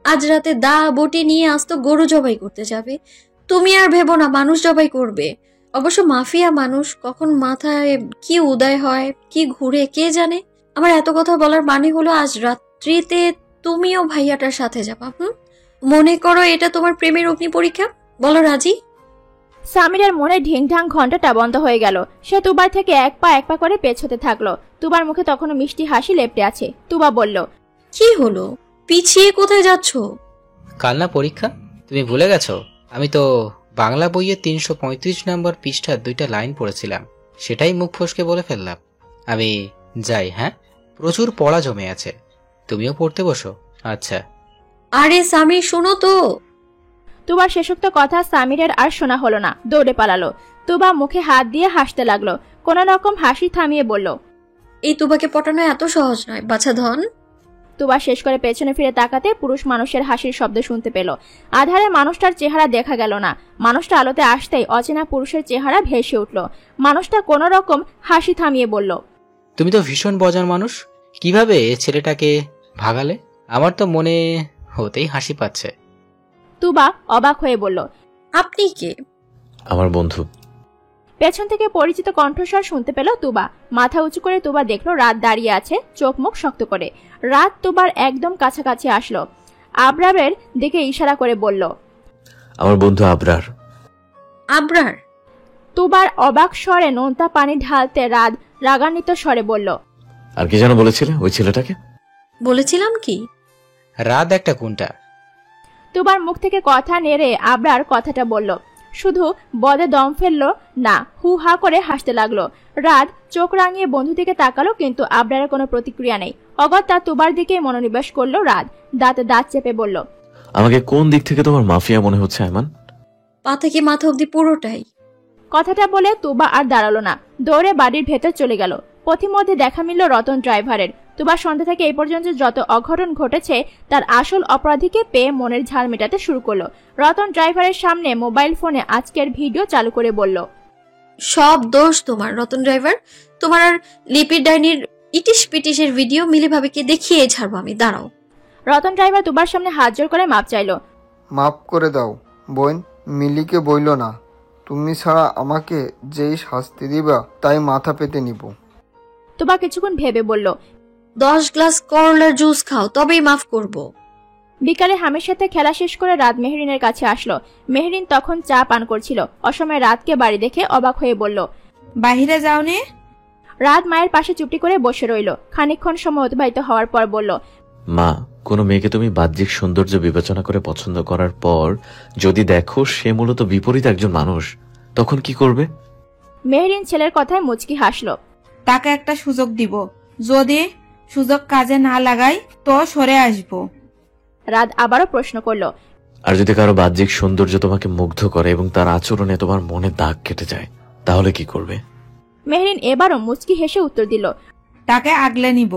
আজ রাতে দা বটি নিয়ে আস্ত গরু জবাই করতে যাবে। তুমি আর ভেবো না মানুষ জবাই করবে। অবশ্য মাফিয়া মানুষ, কখন মাথায় কি উদয় হয়, কি ঘুরে কে জানে। আমার এত কথা বলার মানে হলো আজ রাত্রিতে তুমিও ভাইয়াটার সাথে যাবা। মনে করো এটা তোমার প্রেমের অগ্নি পরীক্ষা। বলো রাজি? সামিরের মনে ঢিংঢাং ঘন্টাটা বন্ধ হয়ে গেল। সে তুবার থেকে এক পা করে পেছতে থাকলো। তুবার মুখে তখনও মিষ্টি হাসি লেপটে আছে। তুবা বলল, কি হলো? পিছিয়ে কোথায় যাচ্ছ? কাল না পরীক্ষা, তুমি ভুলে গেছো? আমি তো বাংলা বইয়ে 335 নম্বর পৃষ্ঠার 2টা লাইন পড়েছিলাম, সেটাই মুখ ফসকে বলে ফেললাম। আমি যাই, হ্যাঁ? প্রচুর পড়া জমে আছে, তুমিও পড়তে বসো। আচ্ছা। আরে সামির শোনো তো। তুবার শেষোক্ত কথা সামিরের আর শোনা হলো না। দৌড়ে পালালো। তুবা মুখে হাত দিয়ে হাসতে লাগলো। কোন রকম হাসি থামিয়ে বলল, এই তুবাকে পটানো এত সহজ নয় বাছা ধন। তুবা শেষ করে পেছনে ফিরে তাকাতে পুরুষ মানুষের হাসির শব্দ শুনতে পেল। আধারে মানুষটার চেহারা দেখা গেল না। মানুষটা আলোতে আসতেই অচেনা পুরুষের চেহারা ভেসে উঠল। মানুষটা কোন রকম হাসি থামিয়ে বলল, তুমি তো ভীষণ বজার মানুষ, কিভাবে ছেলেটাকে ভাগালে? আমার তো মনে হতেই হাসি পাচ্ছে। তুবা অবাক হয়ে বলল, আপনি কে? আমার বন্ধু। পেছন থেকে পরিচিত কণ্ঠস্বর শুনতে পেল তুবা। মাথা উঁচু করে তুবা দেখলো রাত দাঁড়িয়ে আছে, চোখ মুখ শক্ত করে। রাত তুবার একদম কাছাকাছি আসলো, আবরারের দিকে ইশারা করে বলল, আমার বন্ধু আবরার। আবরার? তুবার অবাক স্বরে নোনতা পানি ঢালতে রাত রাগান্বিত স্বরে বলল, আর কি যেন বলেছিলে ওই ছেলেটাকে? বলেছিলাম কি? রাত একটা কোনটা? তুবার মুখ থেকে কথা নেড়ে আবরার কথাটা বলল। শুধু বদে দম ফেললো না, হু হা করে হাসতে লাগলো। রাত চোখ রাঙিয়ে বন্ধু দিকে তাকালো, কিন্তু আবরারের কোনো প্রতিক্রিয়া নেই। অগত্যা তুবার দিকেই মনোনিবেশ করলো রাত। দাঁতে দাঁত চেপে বলল, আমাকে কোন দিক থেকে তোমার মাফিয়া মনে হচ্ছে আয়মান? পা থেকে মাথা অব্দি পুরোটাই। কথাটা বলে তুবা আর দাঁড়ালো না, দৌড়ে বাড়ির ভেতর চলে গেল। পথিমধ্যে দেখা মিলল রতন ড্রাইভারের। তুবা সন্ধ্যা থেকে এই পর্যন্ত যত অঘটন ঘটেছে তার আসল অপরাধীকে পেয়ে মনের ঝাল মেটাতে শুরু করলো। রতন ড্রাইভারের সামনে মোবাইল ফোনে আজকের ভিডিও চালু করে বলল, সব দোষ তোমার রতন ড্রাইভার। তোমার আর লিপির ডাইনির ইটিশ পিটিশের ভিডিও মিলি ভাবিকে দেখিয়ে ছাড়বো আমি, দাঁড়াও। রতন ড্রাইভার তুবার সামনে হাত জোর করে মাপ চাইলো। মাফ করে দাও বোন, মিলিকে বইল না। তুমি ছাড়া আমাকে যেই শাস্তি দিবা তাই মাথা পেতে নিব। তুবা কিছুক্ষণ ভেবে বলল, 10 গ্লাস করলার জুস খাও, তবেই মাফ করব। বিকালে হামির সাথে খেলা শেষ করে রাত মেহরিনের কাছে আসলো। মেহরিন তখন চা পান করছিল। অসময়ে রাতকে বাড়ি দেখে অবাক হয়ে বলল, বাহিরে যাওনি? রাত মায়ের পাশে চুপটি করে বসে রইল। খানিকক্ষণ সময় অতিবাহিত হওয়ার পর বলল, মা, কোনো মেয়েকে তুমি বাহ্যিক সৌন্দর্য বিবেচনা করে পছন্দ করার পর যদি দেখো সে মূলত বিপরীত একজন মানুষ, তখন কি করবে? মেহরিন ছেলের কথায় মুচকি হাসলো। তাকে একটা সুযোগ দিব, যদি সুযোগ কাজে না লাগাই তো সরে আসবো। রাত আবারও প্রশ্ন করলো, আর যদি কারো বাহ্যিক সৌন্দর্য তোমাকে মুগ্ধ করে এবং তার আচরণে তোমার মনে দাগ কেটে যায়, তাহলে কি করবে? মেহরিন এবারও মুচকি হেসে উত্তর দিল, তাকে আগলে নিব।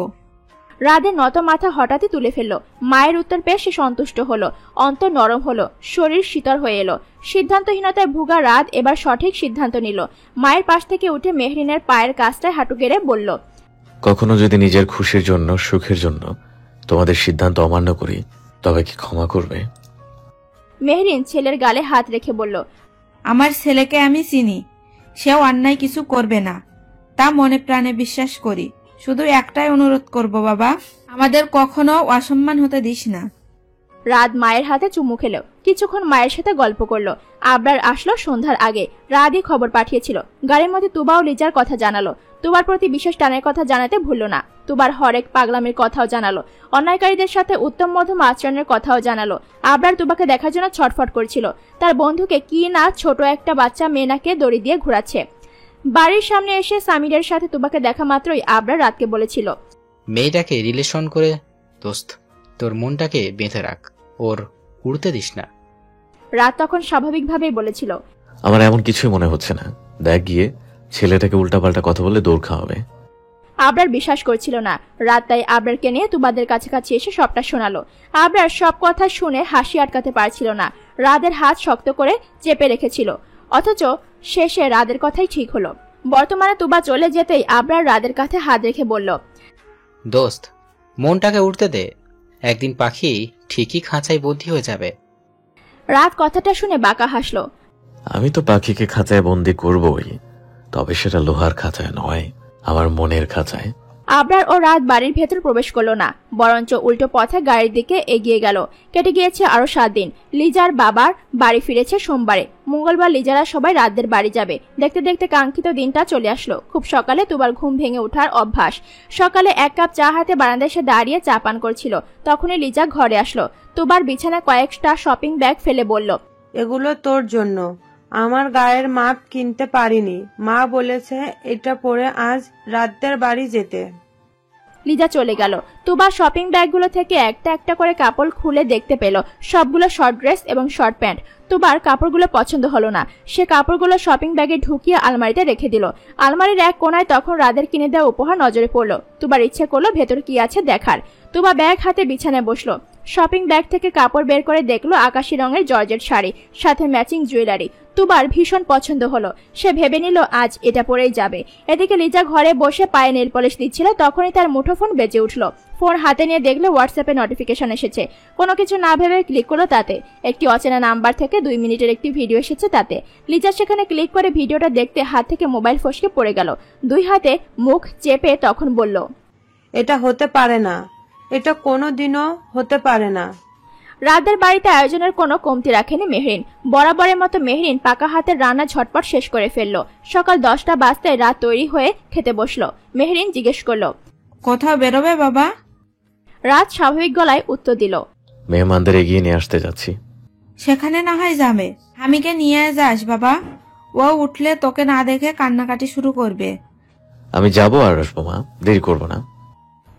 রাদের নত মাথা হঠাৎই তুলে ফেলল। মায়ের উত্তর পেয়ে সে সন্তুষ্ট হলো, অন্তর নরম হলো, শরীর শীতল হয়ে এলো। সিদ্ধান্তহীনতায় ভুগা রাত এবার সঠিক সিদ্ধান্ত নিল। মায়ের পাশ থেকে উঠে মেহরিনের পায়ের কাছটায় হাঁটু গেড়ে বলল, কখনো যদি নিজের খুশির জন্য, সুখের জন্য তোমাদের সিদ্ধান্ত অমান্য করি, তবে কি ক্ষমা করবে? মেহরিন ছেলের গালে হাত রেখে বলল, আমার ছেলেকে আমি চিনি, সেও অন্যায় কিছু করবে না, তা মনে প্রাণে বিশ্বাস করি। শুধু একটাই অনুরোধ করব বাবা, আমাদের কখনো অসম্মান হতে দিস না। রাত মায়ের হাতে চুমু খেলো, কিছুক্ষণ মায়ের সাথে গল্প করলো। আবরার আসলো সন্ধ্যার আগে। রাতই খবর পাঠিয়েছিল। গাড়ির মধ্যে তুবা ও লিজার কথা জানালো। তুবার প্রতি বিশেষ টানের কথা জানাতে ভুলল না। তুবার হরেক পাগলামির কথাও জানালো। অন্যায়কারীদের সাথে উত্তম মধ্যম আচরণের কথাও জানালো। আবরার তুবাকে দেখার জন্য ছটফট করছিল। তার বন্ধুকে কি না ছোট একটা বাচ্চা মেয়েনাকে দড়ি দিয়ে ঘোরাচ্ছে। বাড়ির সামনে এসে সামিরের সাথে তুবাকে দেখা মাত্রই আবরার রাতকে বলেছিল, মেয়েটাকে রিলেশন করে দোস্ত, তোর মনটাকে বেঁধে রাখ, ওর উড়তে দিস না। রাত তখন স্বাভাবিকভাবেই বলেছিল, আমার এমন কিছুই মনে হচ্ছে না। দেখ গিয়ে ছেলেটাকে উল্টাপাল্টা কথা বলে দৌড় খাওয়াবে। আবরার বিশ্বাস করছিল না। রাত তাই আবরারকে নিয়ে তুবাদের কাছাকাছি এসে সবটা শোনালো। আবরার সব কথা শুনে হাসি আটকাতে পারছিল না। রাদের হাত শক্ত করে চেপে রেখেছিল, অথচ শেষে রাদের কথাই ঠিক হলো। বর্তমানে তুবা চলে যেতেই আবরার রাদের কাছে হাত রেখে বলল, দোস্ত, মনটাকে উড়তে দে, একদিন পাখি ঠিকই খাঁচায় বন্দী হয়ে যাবে। রাত কথাটা শুনে বাঁকা হাসলো। আমি তো পাখিকে খাঁচায় বন্দি করবই, তবে সেটা লোহার খাঁচায় নয়, আমার মনের খাঁচায়। আবরার ও রাত বাড়ির ভেতর প্রবেশ করলো না, বরঞ্চ উল্টো পথে গাড়ির দিকে এগিয়ে গেল। কেটে গিয়েছে আরো 7 দিন। লিজার বাবার বাড়ি ফিরেছে সোমবারে। মঙ্গলবার লিজারা সবাই রাতদের বাড়ি যাবে। দেখতে দেখতে কাঙ্ক্ষিত দিনটা চলে আসলো। খুব সকালে তুবার ঘুম ভেঙে ওঠার অভ্যাস। সকালে 1 কাপ চা হাতে বারান্দায় এসে দাঁড়িয়ে চা পান করছিল। তখনই লিজা ঘরে আসলো। তুবার বিছানায় কয়েকটা শপিং ব্যাগ ফেলে বলল, এগুলো তোর জন্য। আমার গায়ের মাপ কিনতে পারিনি, মা বলেছে এটা পরে আজ রাতদের বাড়ি যেতে। লিজা চলে গেল। তুবা শপিং ব্যাগগুলো থেকে একটা একটা করে কাপড় খুলে দেখতে পেল। সবগুলো শর্ট ড্রেস এবং শর্ট প্যান্ট। তুবার কাপড়গুলো পছন্দ হলো না। সে কাপড়গুলো শপিং ব্যাগে ঢুকিয়ে আলমারিতে রেখে দিল। আলমারির এক কোনায় তখন রাদের কিনে দেওয়া উপহার নজরে পড়ল। তুবার ইচ্ছে করলো ভেতর কি আছে দেখার। তুবা ব্যাগ হাতে বিছানায় বসলো। শপিং ব্যাগ থেকে কাপড় বের করে দেখলো আকাশি রঙের জর্জেট শাড়ি, সাথে ম্যাচিং জুয়েলারি। তুবার ভীষণ পছন্দ হলো, সে ভেবে নিল আজ এটা পরেই যাবে। এদিকে লিজা ঘরে বসে পায়ে নেল পলিশ দিচ্ছিল, তখনই তার মুঠোফোন বেজে উঠলো। ফোন হাতে নিয়ে দেখলো হোয়াটসঅ্যাপে নোটিফিকেশন এসেছে। কোনো কিছু না ভেবে ক্লিক করলো তাতে। একটি অচেনা নাম্বার থেকে 2 মিনিটের একটি ভিডিও এসেছে তাতে। লিজা সেখানে ক্লিক করে ভিডিওটা দেখতে হাত থেকে মোবাইল ফসকে পড়ে গেল। 2 হাতে মুখ চেপে তখন বলল, এটা হতে পারে না, এটা কোনোদিনও হতে পারে না। রাতের বাড়িতে আয়োজনের কোনো কমতি রাখেনি মেহরিন। বরাবরের মতো মেহরিন পাকা হাতের রান্না ঝটপট শেষ করে ফেললো। সকাল 10টা বাজতে রাত তৈরি হয়ে খেতে বসলো। মেহরিন জিজ্ঞেস করলো, কোথাও বেরোবে বাবা? রাত স্বাভাবিক গলায় উত্তর দিল, মেহমানদের এগিয়ে নিয়ে আসতে যাচ্ছি। সেখানে না হয় যাবে, হামিকে নিয়ে যাস বাবা। ও উঠলে তোকে না দেখে কান্নাকাটি শুরু করবে। আমি যাবো আর আসবো মা, দেরি করবো না।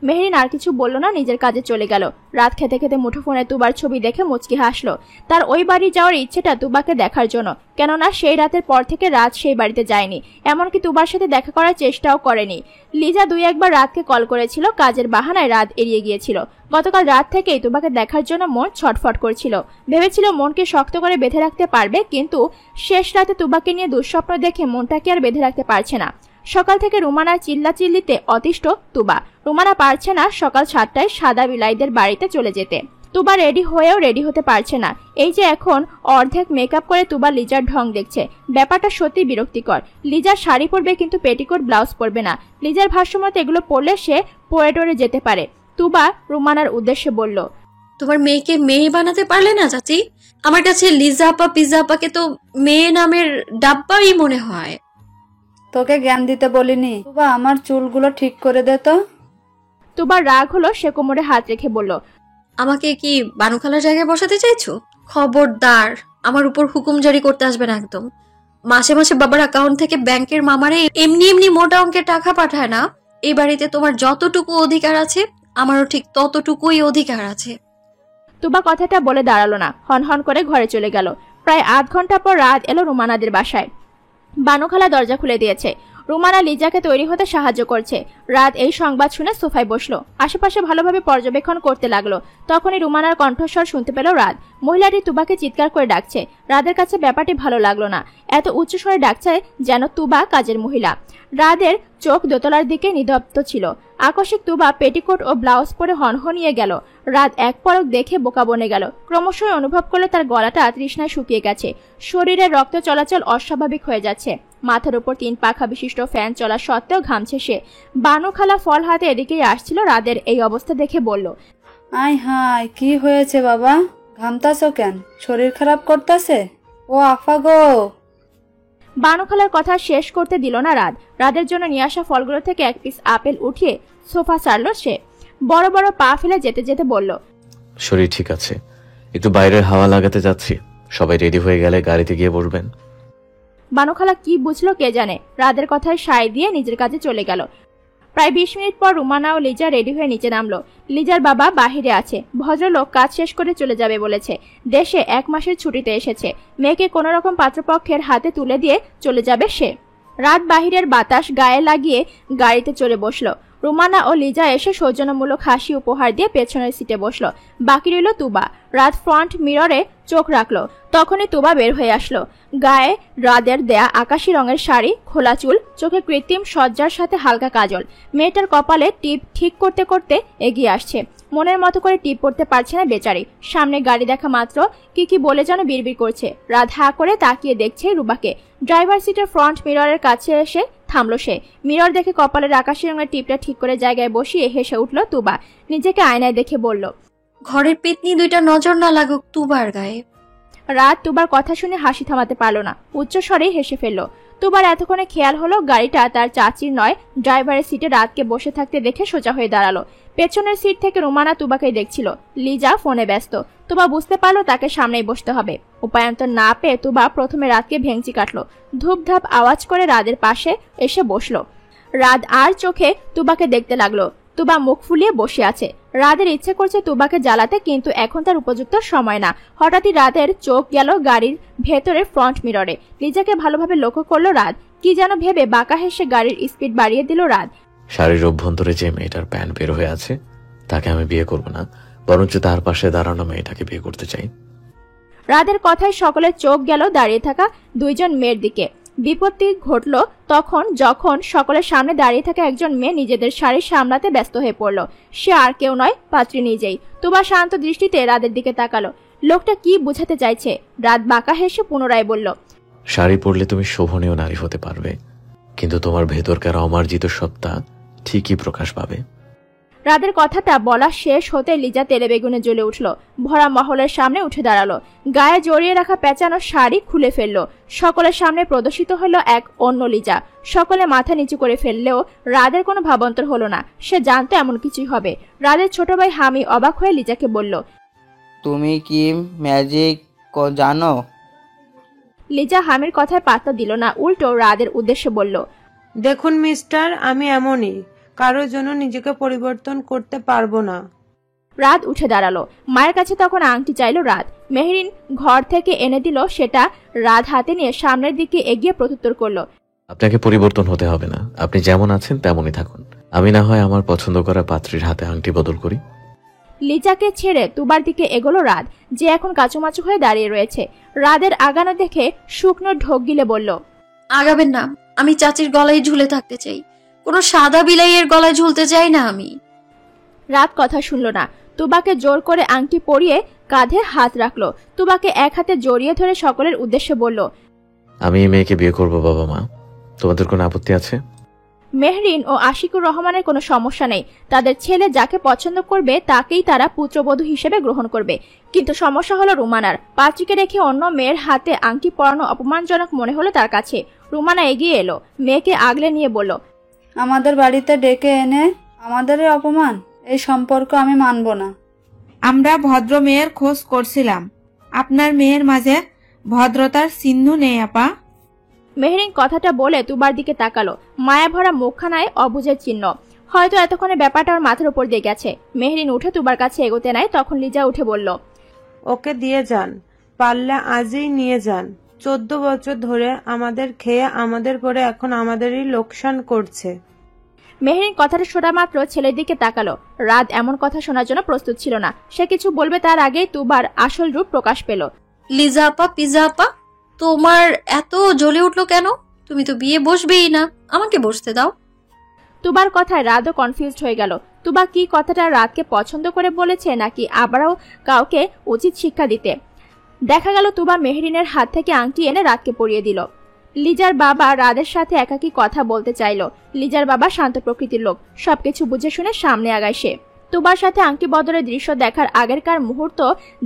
মেহরিন আর কিছু বলল না, নিজের কাজে চলে গেল। রাত খেতে খেতে মুঠোফোনে তুবার ছবি দেখে মুচকি হাসলো। তার ওই বাড়ি যাওয়ার ইচ্ছেটা তুবাকে দেখার জন্য, কেননা সেই রাতের পর থেকে রাত সেই বাড়িতে যায়নি, এমনকি তুবার সাথে দেখা করার চেষ্টাও করেনি। লিজা 2-1 রাতকে কল করেছিল, কাজের বাহানায় রাত এড়িয়ে গিয়েছিল। গতকাল রাত থেকেই তুবাকে দেখার জন্য মন ছটফট করছিল। ভেবেছিল মনকে শক্ত করে বেঁধে রাখতে পারবে, কিন্তু শেষ রাতে তুবাকে নিয়ে দুঃস্বপ্ন দেখে মনটাকে আর বেঁধে রাখতে পারছে না। সকাল থেকে রুমানার চিল্লাচিল্লিতে অতিষ্ঠ তুবা। রুমানা পারছে না সকাল 7টায় সাদা বিলাইদের বাড়িতে চলে যেতে। তুবা রেডি হয়েও রেডি হতে পারছে না। এই যে এখন অর্ধেক মেকআপ করে তুবা লিজার ঢং দেখছে, ব্যাপারটা সত্যি বিরক্তিকর। লিজার শাড়ি পরবে কিন্তু পেটিকোট ব্লাউজ পরবে না। লিজার ভাষ্যমতে এগুলো পরলে সে পরে টরে যেতে পারে। তুবা রুমানার উদ্দেশ্যে বলল, তোমার মেয়েকে মেয়ে বানাতে পারলে না চাচি? আমার কাছে লিজা আপা পিজা আপাকে তো মেয়ে নামের ডাব্বাই মনে হয়। তোকে জ্ঞান দিতে বলিনি। তুবা আমার চুলগুলো ঠিক করে দে তো। তুবার রাগ হলো, সে কোমরে হাত রেখে বলল, আমাকে কি বানুখালার জায়গায় বসাতে চাইছো? খবরদার আমার উপর হুকুম জারি করতে আসবে না একদম। মাসে মাসে বাবার অ্যাকাউন্ট থেকে ব্যাংকের মামারে এমনি এমনি মোটা অঙ্কের টাকা পাঠায় না। এই বাড়িতে তোমার যতটুকু অধিকার আছে আমারও ঠিক ততটুকুই অধিকার আছে। তুবা কথাটা বলে দাঁড়ালো না, হনহন করে ঘরে চলে গেল। প্রায় আধ ঘন্টা পর রাত এলো রুমানাদের বাসায়। বানুখালা দরজা খুলে দিয়েছে। রুমানা লিজাকে তৈরি হতে সাহায্য করছে। রাত এই সংবাদ শুনে সোফায় বসলো, আশেপাশে ভালোভাবে পর্যবেক্ষণ করতে লাগলো। তখনই রুমানার কণ্ঠস্বর শুনতে পেল রাত। মহিলাটি তুবাকে চিৎকার করে ডাকছে। রাদের কাছে ব্যাপারটি ভালো লাগলো না, এত উচ্চ স্বরে ডাকছে যেন তুবা কাজের মহিলা। রাদের চোখ দোতলার দিকে নিদপ্ত ছিল। আকস্মিক তুবা পেটিকোট ও ব্লাউজ পরে হনহনিয়ে গেল। রাত এক পলক দেখে বোকা বনে গেল। ক্রমশই অনুভব করলো তার গলাটা তৃষ্ণায় শুকিয়ে গেছে, শরীরের রক্ত চলাচল অস্বাভাবিক হয়ে যাচ্ছে। মাথার উপর 3 পাখা বিশিষ্ট ফ্যান চলা সত্ত্বেও ঘামছে সে। বানুখালা ফল হাতে এদিকেই আসছিল। রাদের এই অবস্থা দেখে বলল, আয় হায়, কি হয়েছে বাবা? ঘামতাছো কেন? শরীর খারাপ করতেছে? ও আফা গো। বানুখালার কথা শেষ করতে দিল না রাত। রাদের জন্য নিয়ে আসা ফলগুলো থেকে 1 পিস আপেল উঠিয়ে সোফা ছাড়লো সে। বড় বড় পা ফেলে যেতে যেতে বলল, শরীর ঠিক আছে, একটু বাইরের হাওয়া লাগাতে যাচ্ছি, সবাই রেডি হয়ে গেলে গাড়িতে গিয়ে বসবেন। বানুখালা কি বুঝলো কে জানে, রাদের কথায় সায় দিয়ে নিজের কাজে চলে গেল। প্রায় 20 মিনিট পর রুমানা ও লিজা রেডি হয়ে নিচে নামলো। লিজার বাবা বাহিরে আছে, ভদ্রলোক কাজ শেষ করে চলে যাবে বলেছে। দেশে 1 মাসের ছুটিতে এসেছে। মেয়েকে কোনো রকম পাত্রপক্ষের হাতে তুলে দিয়ে চলে যাবে সে। রাত বাহিরের বাতাস গায়ে লাগিয়ে গাড়িতে চলে বসলো। রুমানা ও লিজা এসে সৌজন্যমূলক হাসি উপহার দিয়ে পেছনের সিটে বসলো। বাকি রইল তুবা। রাত ফ্রন্ট মিররে চোখ রাখলো, তখনই তুবা বের হয়ে আসলো। গায়ে রাদের দেয়া আকাশি রঙের শাড়ি, খোলা চুল, চোখে কৃত্রিম সজ্জার সাথে হালকা কাজল। মেয়েটার কপালে টিপ ঠিক করতে করতে এগিয়ে আসছে। মনের মতো করে টিপ পড়তে পারছে না বেচারি। সামনে গাড়ি দেখা মাত্র কি বলে যেন বিড়বিড় করছে। রাত হা করে তাকিয়ে দেখছে রুবাকে। ড্রাইভার সিটের ফ্রন্ট মিররের কাছে এসে থামলো সে। মিরর দেখে কপালের আকাশি রঙের টিপটা ঠিক করে জায়গায় বসিয়ে হেসে উঠল তুবা। নিজেকে আয়নায় দেখে বলল, ঘরের পেতনি 2টা নজর না লাগুক তুবার গায়ে। রাত তুবার কথা শুনে হাসি থামাতে পারল না, উচ্চ স্বরেই হেসে ফেলল। তুবার এতক্ষণে খেয়াল হলো গাড়িটা তার চাচির নয়। ড্রাইভারের সিটে রাতকে বসে থাকতে দেখে সোজা হয়ে দাঁড়ালো। পেছনের সিট থেকে রুমানা তুবাকেই দেখছিল। লিজা ফোনে ব্যস্ত। তুবা বুঝতে পারলো তাকে সামনেই বসতে হবে। উপায়ন্তর না পেয়ে তুবা প্রথমে রাতকে ভেঙচি কাটলো। ধূপধাপ আওয়াজ করে রাদের পাশে এসে বসলো। রাত আর চোখে তুবাকে দেখতে লাগলো। তুবা মুখ ফুলিয়ে বসে আছে। রাদের ইচ্ছে করছে তুবাকে জ্বালাতে, কিন্তু এখন তার উপযুক্ত সময় না। হঠাৎই রাদের চোখ গেল গাড়ির ভেতরে ফ্রন্ট মিররে। লিজাকে ভালোভাবে লক্ষ্য করলো রাত। কি যেন ভেবে বাঁকা হেসে গাড়ির স্পিড বাড়িয়ে দিল রাত। শাড়ির অভ্যন্তরে যে মেয়েটার প্যান্ট বের হয়ে আছে তাকে আমি বিয়ে করব না, বরঞ্চ তার পাশে দাঁড়ানো মেয়েটাকে বিয়ে করতে চাই। রাদের কথায় সকলের চোখ গেল দাঁড়িয়ে থাকা দুইজন মেয়ের দিকে। বিপত্তি ঘটল তখন যখন সকলের সামনে দাঁড়িয়ে থাকা একজন মেয়ে নিজেদের শাড়ি সামলাতে ব্যস্ত হয়ে পড়ল। সে আর কেউ নয়, পাত্রী নিজেই। তুবা শান্ত দৃষ্টিতে রাদের দিকে তাকালো। লোকটা কি বোঝাতে চাইছে? রাত বাঁকা হেসে পুনরায় বলল, শাড়ি পরলে তুমি শোভনীয় নারী হতে পারবে, কিন্তু তোমার ভেতরকার অমার্জিত সত্তা ঠিকই প্রকাশ পাবে। রাদের কথাটা বলা শেষ হতে লিজা তেলে বেগুনে জ্বলে উঠল। ভরা মহলের সামনে উঠে দাঁড়ালো। গায়ে জড়িয়ে রাখা পেঁচানো শাড়ি খুলে ফেললো। সকলের সামনে প্রদর্শিত হলো এক অন্য লিজা। সকলে মাথা নিচু করে ফেললেও রাদের কোনো ভাবান্তর হলো না। সে জানতো এমন কিছুই হবে। রাদের ছোট ভাই হামি অবাক হয়ে লিজাকে বলল, তুমি কি ম্যাজিক জানো? লিজা হামির কথায় পাত্তা দিল না, উল্টো রাদের উদ্দেশ্যে বলল, দেখুন মিস্টার, আমি এমনই, কারোর জন্য নিজেকে পরিবর্তন করতে পারবো না। রাত উঠে দাঁড়ালো। মায়ের কাছে তখন আংটি চাইলো রাত। মেহরিন ঘর থেকে এনে দিল সেটা। রাত হাতে নিয়ে সামনের দিকে এগিয়ে প্রত্যুত্তর করলো, আপনাকে পরিবর্তন হতে হবে না, আপনি যেমন আছেন তেমনই থাকুন। আমি না হয় আমার পছন্দ করা পাত্রীর হাতে আংটি বদল করি। লিজাকে ছেড়ে তুবার দিকে এগোলো রাত, যে এখন কাচুমাচু হয়ে দাঁড়িয়ে রয়েছে। রাদের আগানো দেখে শুকনো ঢোক গিলে বলল, আগাবেন না, আমি চাচির গলায় ঝুলে থাকতে চাই, কোনো সাদা বিলাইয়ের গলায় ঝুলতে চাই না আমি। রাত কথা শুনল না। তুবাকে জোর করে আংটি পরিয়ে কাঁধে হাত রাখলো। তুবাকে এক হাতে জড়িয়ে ধরে সকলের উদ্দেশ্যে বলল, আমি এই মেয়েকে বিয়ে করব বাবা মা, তোমাদের কোনো আপত্তি আছে? মেহরিন ও আশিকুর রহমানের কোনো সমস্যা নেই। তাদের ছেলে যাকে পছন্দ করবে তাকেই তারা পুত্রবধূ হিসেবে গ্রহণ করবে। কিন্তু সমস্যা হলো রুমানার। পাত্রীকে রেখে অন্য মেয়ের হাতে আংটি পরানো অপমানজনক মনে হলো তার কাছে। রুমানা এগিয়ে এলো, মেয়েকে আগলে নিয়ে বলল, আমাদের বাড়িতে ডেকে এনে আমাদের অপমান, এই সম্পর্ক আমি মানব না। আমরা ভদ্র মেয়ের খোঁজ করছিলাম, আপনার মেয়ের মাঝে ভদ্রতার চিহ্ন নেই আপা। মেহরিন কথাটা বলে তুবার দিকে তাকালো। মায়া ভরা মুখখানায় অবুঝের চিহ্ন। হয়তো এতক্ষণে ব্যাপারটা ওর মাথার উপর দিয়ে গেছে। মেহরিন উঠে তুবার কাছে এগোতে নেয়, তখন লিজা উঠে বলল, ওকে দিয়ে যান, পারলে আজই নিয়ে যান। 14 বছর ধরে আমাদের খেয়ে আমাদের পরে এখন আমাদেরই লোকসান করছে। মেহরিন কথাটা শোনা মাত্র ছেলের দিকে তাকালো। রাত এমন কথা শোনার জন্য প্রস্তুত ছিল না। সে কিছু বলবে তার আগেই তুবার আসল রূপ প্রকাশ পেল। লিজা আপা, পিজা আপা, তোমার এত জ্বলে উঠলো কেন? তুমি তো বিয়ে বসবেই না, আমাকে বসতে দাও। তুবার কথায় রাতও কনফিউজড হয়ে গেল। তুবা কি কথাটা রাতকে পছন্দ করে বলেছে নাকি আবারও কাউকে উচিত শিক্ষা দিতে। দেখা গেল তুবা মেহরিনের হাত থেকে আংটি এনে রাতকে পরিয়ে দিল। লিজার বাবা রাদের সাথে একাকী কথা বলতে চাইল। লিজার বাবা শান্ত প্রকৃতির লোক, সবকিছু বুঝে শুনে সামনে আগায় সে। তুবার সাথে আংটি বদলের দৃশ্য দেখার আগেরকার মুহূর্ত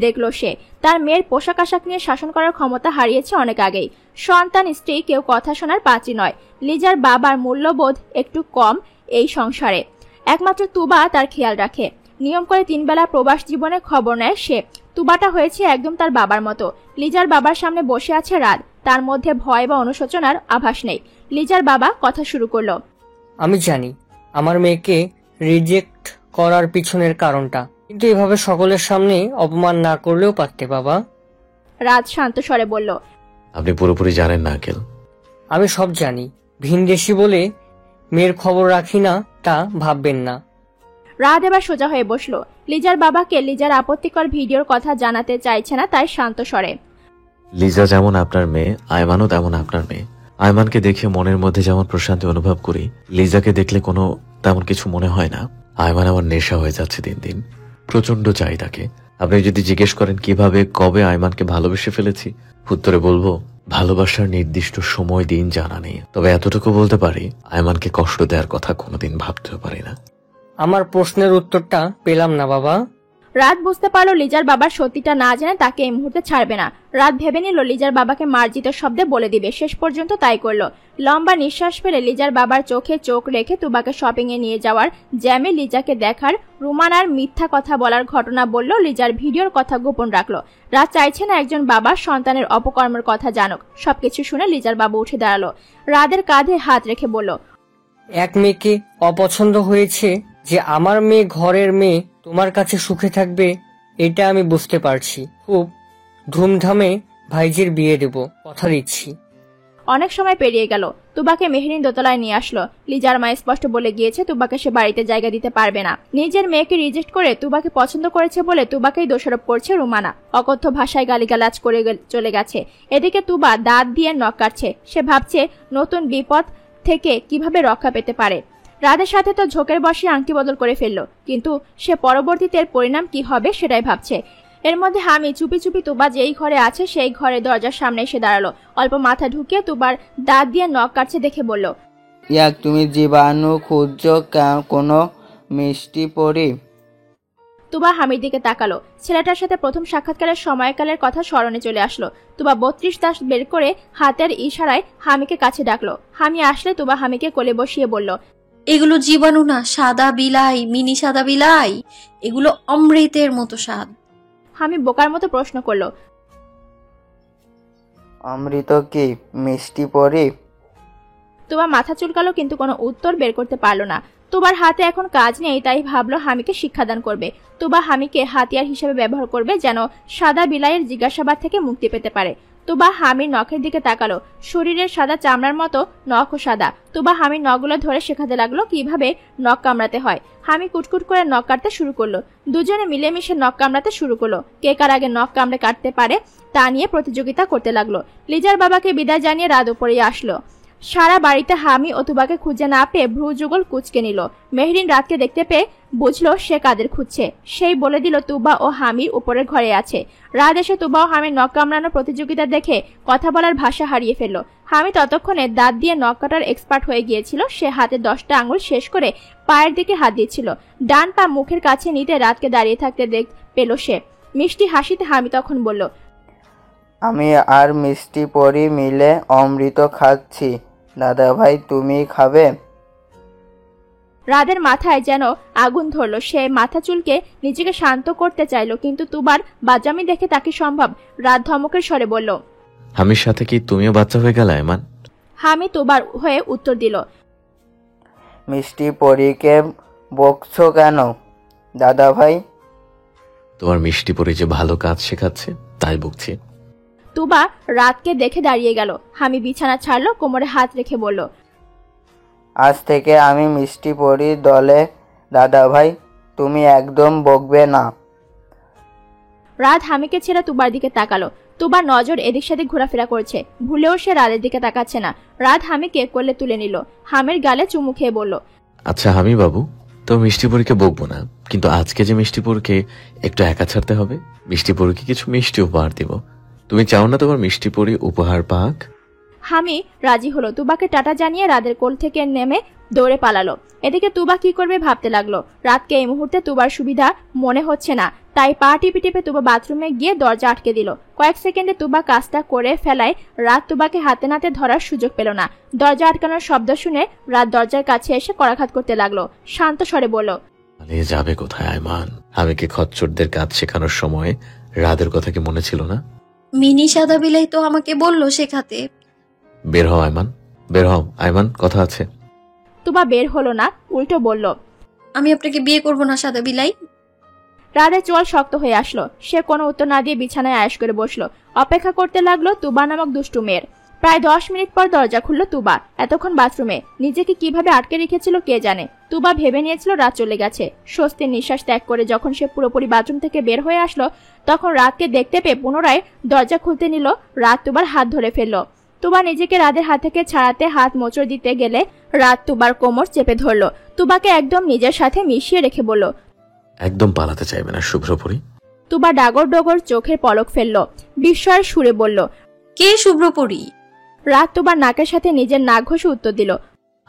দেখল সে। তার মেয়ের পোশাক আশাক নিয়ে শাসন করার ক্ষমতা হারিয়েছে অনেক আগেই। সন্তান, স্ত্রী কেউ কথা শোনার পাত্রী নয়। লিজার বাবার মূল্যবোধ একটু কম এই সংসারে। একমাত্র তুবা তার খেয়াল রাখে। নিয়ম করে 3 বেলা প্রবাস জীবনে খবর নেয় সে। তুবাটা হয়েছে একদম তার বাবার মতো। লিজার বাবার সামনে বসে আছে রাত, তার মধ্যে ভয় বা অনুশোচনার আভাস নেই। লিজার বাবা কথা শুরু করলো, আমি জানি আমার মেয়েকে রিজেক্ট করার পিছনের কারণটা, কিন্তু এভাবে সকলের সামনে অপমান না করলেও পারতে বাবা। রাত শান্ত স্বরে বলল, আপনি পুরোপুরি জানেন না আঙ্কেল। আমি সব জানি, ভিনদেশি বলে মেয়ের খবর রাখি না তা ভাববেন না। রাত এবার সোজা হয়ে বসলো। লিজার বাবাকে লিজার আপত্তিকর ভিডিওর কথা জানাতে চাইছে না, তাই শান্ত স্বরে, লিজা যেমন আপনার মেয়ে, আয়মানও তেমন আপনার মেয়ে। আয়মানকে দেখে মনের মধ্যে যেমন প্রশান্তি অনুভব করি, লিজাকে দেখলে কোনো তেমন কিছু মনে হয় না। আয়মান আমার নেশা হয়ে যাচ্ছে দিন দিন, প্রচন্ড চাই তাকে। আপনি যদি জিজ্ঞেস করেন কিভাবে কবে আয়মানকে ভালোবেসে ফেলেছি, উত্তরে বলবো ভালোবাসার নির্দিষ্ট সময় দিন জানা নেই, তবে এতটুকু বলতে পারি আয়মানকে কষ্ট দেওয়ার কথা কোনোদিন ভাবতেও পারি না। আমার প্রশ্নের উত্তরটা পেলাম না বাবা। রাত বুঝতে পারলো লিজার বাবার সত্যিটা না জেনে তাকে এই মুহূর্তে ছাড়বে না। রাত ভেবে নিল লিজার বাবাকে মার্জিত শব্দে বলে দিবে। শেষ পর্যন্ত তাই করলো। লম্বা নিঃশ্বাস ফেলে লিজার বাবার চোখে চোখ রেখে তুবাকে শপিং এ নিয়ে যাওয়ার, জ্যামে লিজাকে দেখার, রুমানার মিথ্যা কথা বলার ঘটনা বলল, লিজার ভিডিওর কথা গোপন রাখলো। রাত চাইছে না একজন বাবা সন্তানের অপকর্মের কথা জানুক। সবকিছু শুনে লিজার বাবা উঠে দাঁড়ালো। রাদের কাঁধে হাত রেখে বলল, এক মেয়েকে অপছন্দ হয়েছে যে আমার মেয়ে ঘরের মেয়ে তোমার কাছে সুখে থাকবে, এটা আমি বুঝতে পারছি। খুব ধুমধামে ভাইজির বিয়ে দেব, কথা দিচ্ছি। অনেক সময় পেরিয়ে গেল। তুবাকে মেহরিন দোতলায় নিয়ে আসলো। লিজার মা স্পষ্ট বলে গিয়েছে তুবাকে সে বাড়িতে জায়গা দিতে পারবে না। নিজের মেয়েকে রিজেক্ট করে তুবাকে পছন্দ করেছে বলে তুবাকেই দোষারোপ করছে রুমানা। অকথ্য ভাষায় গালিগালাজ করে চলে গেছে। এদিকে তুবা দাঁত দিয়ে নখ কাটছে। সে ভাবছে নতুন বিপদ থেকে কিভাবে রক্ষা পেতে পারে। রাদের সাথে তো ঝোঁকের বসে আংটি বদল করে ফেললো, কিন্তু সে পরবর্তীতে পরিণাম কি হবে সেটাই ভাবছে। এর মধ্যে হামি চুপি চুপি তুবা যেই ঘরে আছে সেই ঘরে দরজার সামনে এসে দাঁড়ালো। অল্প মাথা ঢুকিয়ে তুবার দাঁত দিয়ে নখ কাটছে দেখে বলল, ইয়াক তুমি জীবাণু খুঁজছো কোনো মিষ্টি পরি? তুবা হামির দিকে তাকালো। ছেলেটার সাথে প্রথম সাক্ষাৎকারের সময়কালের কথা স্মরণে চলে আসলো। তুবা 32 দাস বের করে হাতের ইশারায় হামিকে কাছে ডাকলো। হামি আসলে তুবা হামিকে কোলে বসিয়ে বলল, এগুলো জীবাণু না, সাদা বিলাই, মিনি সাদা বিলাই। এগুলো অমৃতের মতো স্বাদ। হামি বোকার মতো প্রশ্ন করলো, অমৃত কি মিষ্টি পরি? তুবা মাথা চুলকালো কিন্তু কোনো উত্তর বের করতে পারলো না। তুবার হাতে এখন কাজ নেই, তাই ভাবলো হামিকে শিক্ষাদান করবে। তুবা হামিকে হাতিয়ার হিসেবে ব্যবহার করবে, যেন সাদা বিলাইয়ের জিজ্ঞাসাবাদ থেকে মুক্তি পেতে পারে। তুবা হামির নখের দিকে তাকালো। শরীরের সাদা চামড়ার মতো নখও সাদা। তুবা হামির নখগুলো ধরে শেখাতে লাগলো কিভাবে নখ কামড়াতে হয়। হামি কুটকুট করে নখ কাটতে শুরু করলো। দুজনে মিলেমিশে নখ কামড়াতে শুরু করলো। কে কার আগে নখ কামড়ে কাটতে পারে তা নিয়ে প্রতিযোগিতা করতে লাগলো। লিজার বাবাকে বিদায় জানিয়ে রাত উপরে আসলো। সারা বাড়িতে হামি ও তুবাকে খুঁজে না পেয়ে ভ্রু যুগল কুচকে নিল। মেহরিন রাতকে দেখতে পেয়ে বুঝলো সে কাদের খুঁজছে। সেই বলে দিল তুবা ও হামির উপরের ঘরে আছে। রাত এসে তুবা ও হামির নখ কামড়ানোর প্রতিযোগিতা দেখে কথা বলার ভাষা হারিয়ে ফেলল। হামি ততক্ষণে দাঁত দিয়ে নখ কাটার এক্সপার্ট হয়ে গিয়েছিল। সে হাতে 10টা আঙুল শেষ করে পায়ের দিকে হাত দিচ্ছিল। ডান পা মুখের কাছে নিতে রাতকে দাঁড়িয়ে থাকতে পেল সে। মিষ্টি হাসিতে হামি তখন বলল, আমি আর মিষ্টি পরি মিলে অমৃত খাচ্ছি। দাদা ভাই তুমি খাবে? রাদের মাথায় যেন আগুন ধরলো। সে মাথা চুলকে নিজেকে শান্ত করতে চাইলো, কিন্তু তুবার বাজামি দেখে তাকে সম্ভব। রাত ধমকের স্বরে বলল, হামির সাথে কি তুমিও বাচ্চা হয়ে গেলে আয়মান? হামি তুবার হয়ে উত্তর দিল, মিষ্টি পরীকে বকছো কেন দাদা ভাই? তোমার মিষ্টি পরি যে ভালো কাজ শেখাচ্ছে তাই বকছি। তুবা রাতকে দেখে দাঁড়িয়ে গেল। হামি বিছানা ছাড়লো, কোমরে হাত রেখে বলল, আজ থেকে আমি মিষ্টি পরি দলে দাদা ভাই, তুমি একদম বকবে না। রাত হামিকে ছেড়ে তুবার দিকে তাকালো। তুবার নজর এদিক সেদিক ঘোরাফেরা করছে। ভুলেও সে রাতের দিকে তাকাচ্ছে না। রাত হামিকে কোলে তুলে নিল। হামির গালে চুমু খেয়ে বলল, আচ্ছা হামি বাবু, তো মিষ্টি পরীকে বকবো না, কিন্তু আজকে যে মিষ্টি পরীকে একটু একা ছাড়তে হবে। মিষ্টি পরীকে কিছু মিষ্টি উপহার দিব। তুমি চাও না তোমার মিষ্টি পরী উপহার পাক? হামি রাজি হলো। তুবাকে টাটা জানিয়ে রাদের কোল থেকে নেমে দৌড়ে পালালো। এদিকে তুবা কি করবে ভাবতে লাগলো। রাতকে এই মুহূর্তে তুবার সুবিধা মনে হচ্ছে না, তাই পা টিপে টিপে তুবা বাথরুমে গিয়ে দরজা আটকে দিল। কয়েক সেকেন্ডে তুবা কাজটা করে ফেলায় রাত তুবাকে হাতে নাতে ধরার সুযোগ পেল না। দরজা আটকানোর শব্দ শুনে রাত দরজার কাছে এসে করাঘাত করতে লাগলো। শান্ত স্বরে বলল, পালিয়ে যাবে কোথায় আয়মান? হামিকে খচ্চরদের কাজ শেখানোর সময় রাদের কথা কি মনে ছিল না? মিনি সাদা বিলাই তো আমাকে বললো শেখাতে। বের হও আয়মান, বের হও আয়মান, কথা আছে। তুবা বের হলো না, উল্টো বলল, আমি আপনাকে বিয়ে করব না সাদা বিলাই। রাদের চোয়াল শক্ত হয়ে আসলো। সে কোনো উত্তর না দিয়ে বিছানায় আয়েশ করে বসলো। অপেক্ষা করতে লাগলো তুবা নামক দুষ্টু মেয়ের। প্রায় 10 মিনিট পর দরজা খুললো তুবা। এতক্ষণ বাথরুমে নিজেকে কিভাবে আটকে রেখেছিল কে জানে। তুবা ভেবে নিয়েছিল রাত চলে গেছে। স্বস্তির নিঃশ্বাস ত্যাগ করে যখন সে পুরোপুরি বাথরুম থেকে বের হয়ে আসলো, তখন রাতকে দেখতে পেয়ে পুনরায় দরজা খুলতে নিল। রাত তুবার হাত ধরে ফেললো। তুবা নিজেকে রাদের হাত থেকে ছাড়াতে হাত মোচড় দিতে গেলে রাত তুবার কোমর চেপে ধরলো। তুবাকে একদম নিজের সাথে মিশিয়ে রেখে বলল, একদম পালাতে চাইবে না শুভ্রপরি। তুবা ডাগর ডগর চোখের পলক ফেললো। বিস্ময়ের সুরে বলল, কে শুভ্রপরি? রাত তুবার নাকের সাথে নিজের নাক ঘষে উত্তর দিল,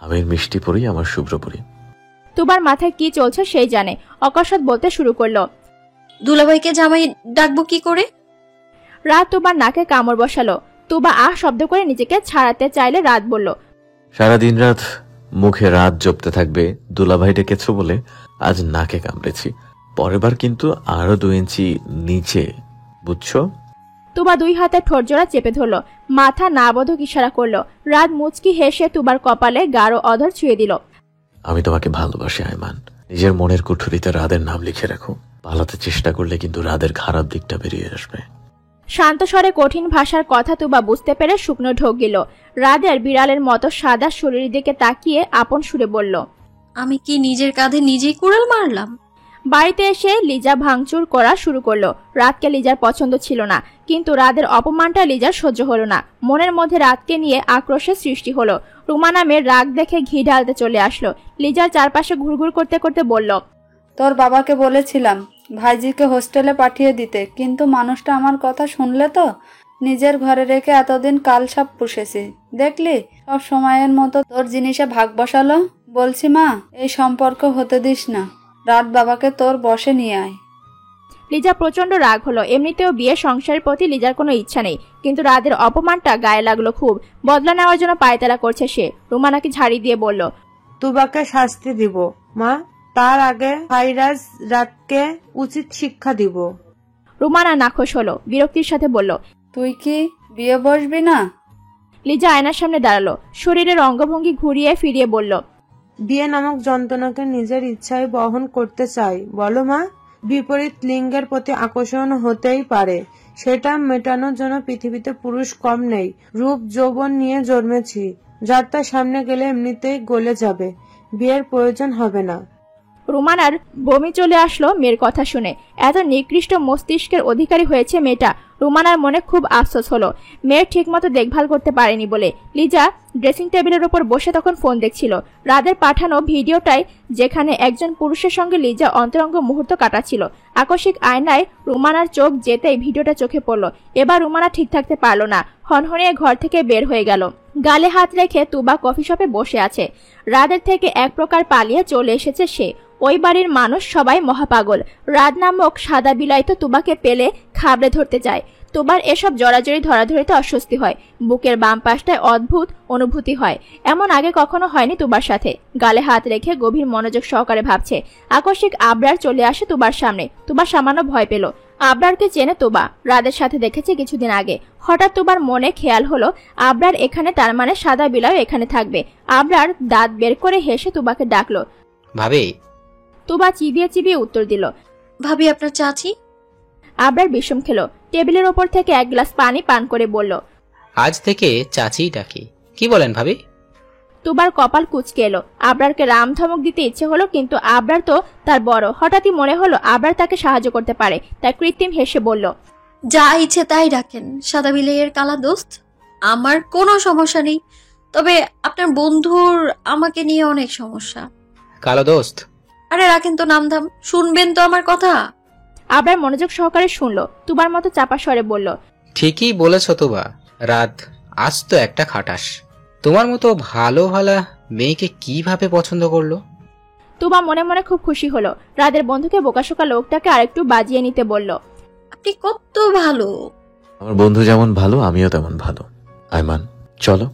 আমির মিষ্টি পরি, আমার শুভ্রপরি। তুবার মাথায় কি চলছে সেই জানে। অকস্মাৎ বলতে শুরু করলো, দুলাভাইকে জামাই ডাকবো কি করে? রাত তুবার নাকে কামড় বসালো। তুবা আহ শব্দ করে নিজেকে ছাড়াতে চাইলে রাত বলল, সারাদিন রাত মুখে রাত জপতে থাকবে দুলাভাই ডেকেছ বলে আজ নাকে কামড়েছি। পরের বার কিন্তু আরো 2 ইঞ্চি নিচে, বুঝছো? তুবা 2 হাতে ঠোঁট জোড়া চেপে ধরলো। মাথা না বোধক ইশারা করলো। রাত মুচকি হেসে তুবার কপালে গাঢ় অধর ছুঁয়ে দিল। আমি তোমাকে ভালোবাসি আয়মান। নিজের মনের কুঠুরিতে রাদের নাম লিখে রাখো। পালাতে চেষ্টা করলে কিন্তু রাদের খারাপ দিকটা বেরিয়ে আসবে। শান্ত স্বরে কঠিন ভাষার কথা তুবা বুঝতে পেরে শুকনো ঢোক গেল। রাদের বিড়ালের মতো সাদা শরীরের দিকে তাকিয়ে আপন সুরে বলল, আমি কি নিজের কাঁধে নিজেই কুড়াল মারলাম? বাড়িতে এসে লিজা ভাঙচুর করা শুরু করলো। রাতকে লিজার পছন্দ ছিল না, কিন্তু রাদের অপমানটা লিজার সহ্য হলো না। মনের মধ্যে রাতকে নিয়ে আক্রোশের সৃষ্টি হলো। রুমা নামের রাগ দেখে ঘি ঢালতে চলে আসলো। লিজার চারপাশে ঘুরঘুর করতে করতে বলল, তোর বাবাকে বলেছিলাম ভাইজিকে হোস্টেলে পাঠিয়ে দিতে, কিন্তু মানুষটা আমার কথা শুনলে তো? নিজের ঘরে রেখে এতদিন কালসাপ পুষেছি, দেখলি সব সময়ের মতো তোর জিনিসে ভাগ বসালো। বলছি মা, এই সম্পর্ক হতে দিস না। রাত বাবাকে তোর বসে নিয়ে আয়। লিজা প্রচন্ড রাগ হলো। এমনিতেও বিয়ে সংসারের প্রতি লিজার কোনো ইচ্ছা নেই, কিন্তু রাদের অপমানটা গায়ে লাগলো খুব। বদলা নেওয়ার জন্য পায়তারা করছে সে। রুমা নাকি ঝাড়ি দিয়ে বলল, তুবাকে শাস্তি দিব মা, তার আগে ফাইরাজ রাতকে উচিত শিক্ষা দিব। রুমানা নাখোশ হলো, বিরক্তির সাথে বলল, তুই কি বিয়ে বসবি না? লিজা আয়নার সামনে দাঁড়ালো, শরীরের অঙ্গভঙ্গি ঘুরিয়ে ফিরিয়ে বলল, বিয়ে নামক যন্ত্রণাকে নিজের ইচ্ছায় বহন করতে চাই। বলো মা, বিপরীত লিঙ্গের প্রতি আকর্ষণ হতেই পারে, সেটা মেটানোর জন্য পৃথিবীতে পুরুষ কম নেই। রূপ যৌবন নিয়ে জন্মেছি, যার তার সামনে গেলে এমনিতেই গলে যাবে, বিয়ের প্রয়োজন হবে না। রুমানার বমি চলে আসলো মেয়ের কথা শুনে। এত নিকৃষ্ট মস্তিষ্কের অধিকারী হয়েছে মেয়েটা। রুমানার মনে খুব আফসোস হলো, মেয়ের ঠিকমতো দেখভাল করতে পারেনি বলে। লিজা ড্রেসিং টেবিলের ওপর বসে তখন ফোন দেখছিল। রাদের পাঠানো ভিডিওটায় যেখানে একজন পুরুষের সঙ্গে লিজা অন্তরঙ্গ মুহূর্ত কাটাচ্ছিল। আকস্মিক আয়নায় রুমানার চোখ যেতেই ভিডিওটা চোখে পড়ল। এবার রুমানা ঠিক থাকতে পারল না, হনহনিয়ে ঘর থেকে বের হয়ে গেল। গালে হাত রেখে তুবা কফি শপে বসে আছে। রাদের থেকে এক প্রকার পালিয়ে চলে এসেছে সে। ওই বাড়ির মানুষ সবাই মহাপাগল। রাত নামক সাদা বিলাই তো তুবাকে পেলে খাবড়ে ধরতে চায়। তুবার এসব জড়াজড়ি ধরাধরিতে অস্বস্তি হয়। বুকের বাম পাশটায় অদ্ভুত অনুভূতি হয়, এমন আগে কখনো হয়নি তুবার সাথে। গালে হাত রেখে গভীর মনোযোগ সহকারে ভাবছে। আকস্মিক আবরার চলে আসে তুবার সামনে। তুবা সামান্য ভয় পেল। আবরারকে চেনে তুবা, রাদের সাথে দেখেছে কিছুদিন আগে। হঠাৎ তুবার মনে খেয়াল হলো আবরার এখানে, তার মানে সাদা বিলাও এখানে থাকবে। আবরার দাঁত বের করে হেসে তুবাকে ডাকলো, ভাবি। তুবা চিবিয়ে চিবিয়ে উত্তর দিল, ভাবি, আপনার চাচি। আবরার বিষম খেলো। টেবিলের ওপর থেকে এক গ্লাস পানি পান করে বলল, আজ থেকে চাচি ডাকি। কি বলেন ভাবি? তুবার কপাল কুঁচকে এলো। আবরারকে রাম ধমক দিতে ইচ্ছে হলো, কিন্তু আবরার তো তার বড়। হঠাৎই মনে হলো আবরার তাকে সাহায্য করতে পারে, তাই কৃত্রিম হেসে বলল, যা ইচ্ছে তাই ডাকেন সাদা বিলাইয়ের কালা দোস্ত, আমার কোনো সমস্যা নেই। তবে আপনার বন্ধুর আমাকে নিয়ে অনেক সমস্যা। কালো দোস্ত? আরে রাখেন তো নাম ধাম, শুনবেন তো আমার কথা। আবরার মনোযোগ সহকারে শুনলো। তুবার মতো চাপা স্বরে বলল, ঠিকই বলেছ তুবা। রাত আজ তো একটা খাটাস। তোমার মতো ভালো ভালা মেয়েকে কিভাবে পছন্দ করলো? তুবা মনে মনে খুব খুশি হলো। রাদের বন্ধুকে বোকাশোকা লোকটাকে আরেকটু বাজিয়ে নিতে বলল, আপনি কত ভালো। আমার বন্ধু যেমন ভালো, আমিও তেমন ভালো। আয়মান, চলো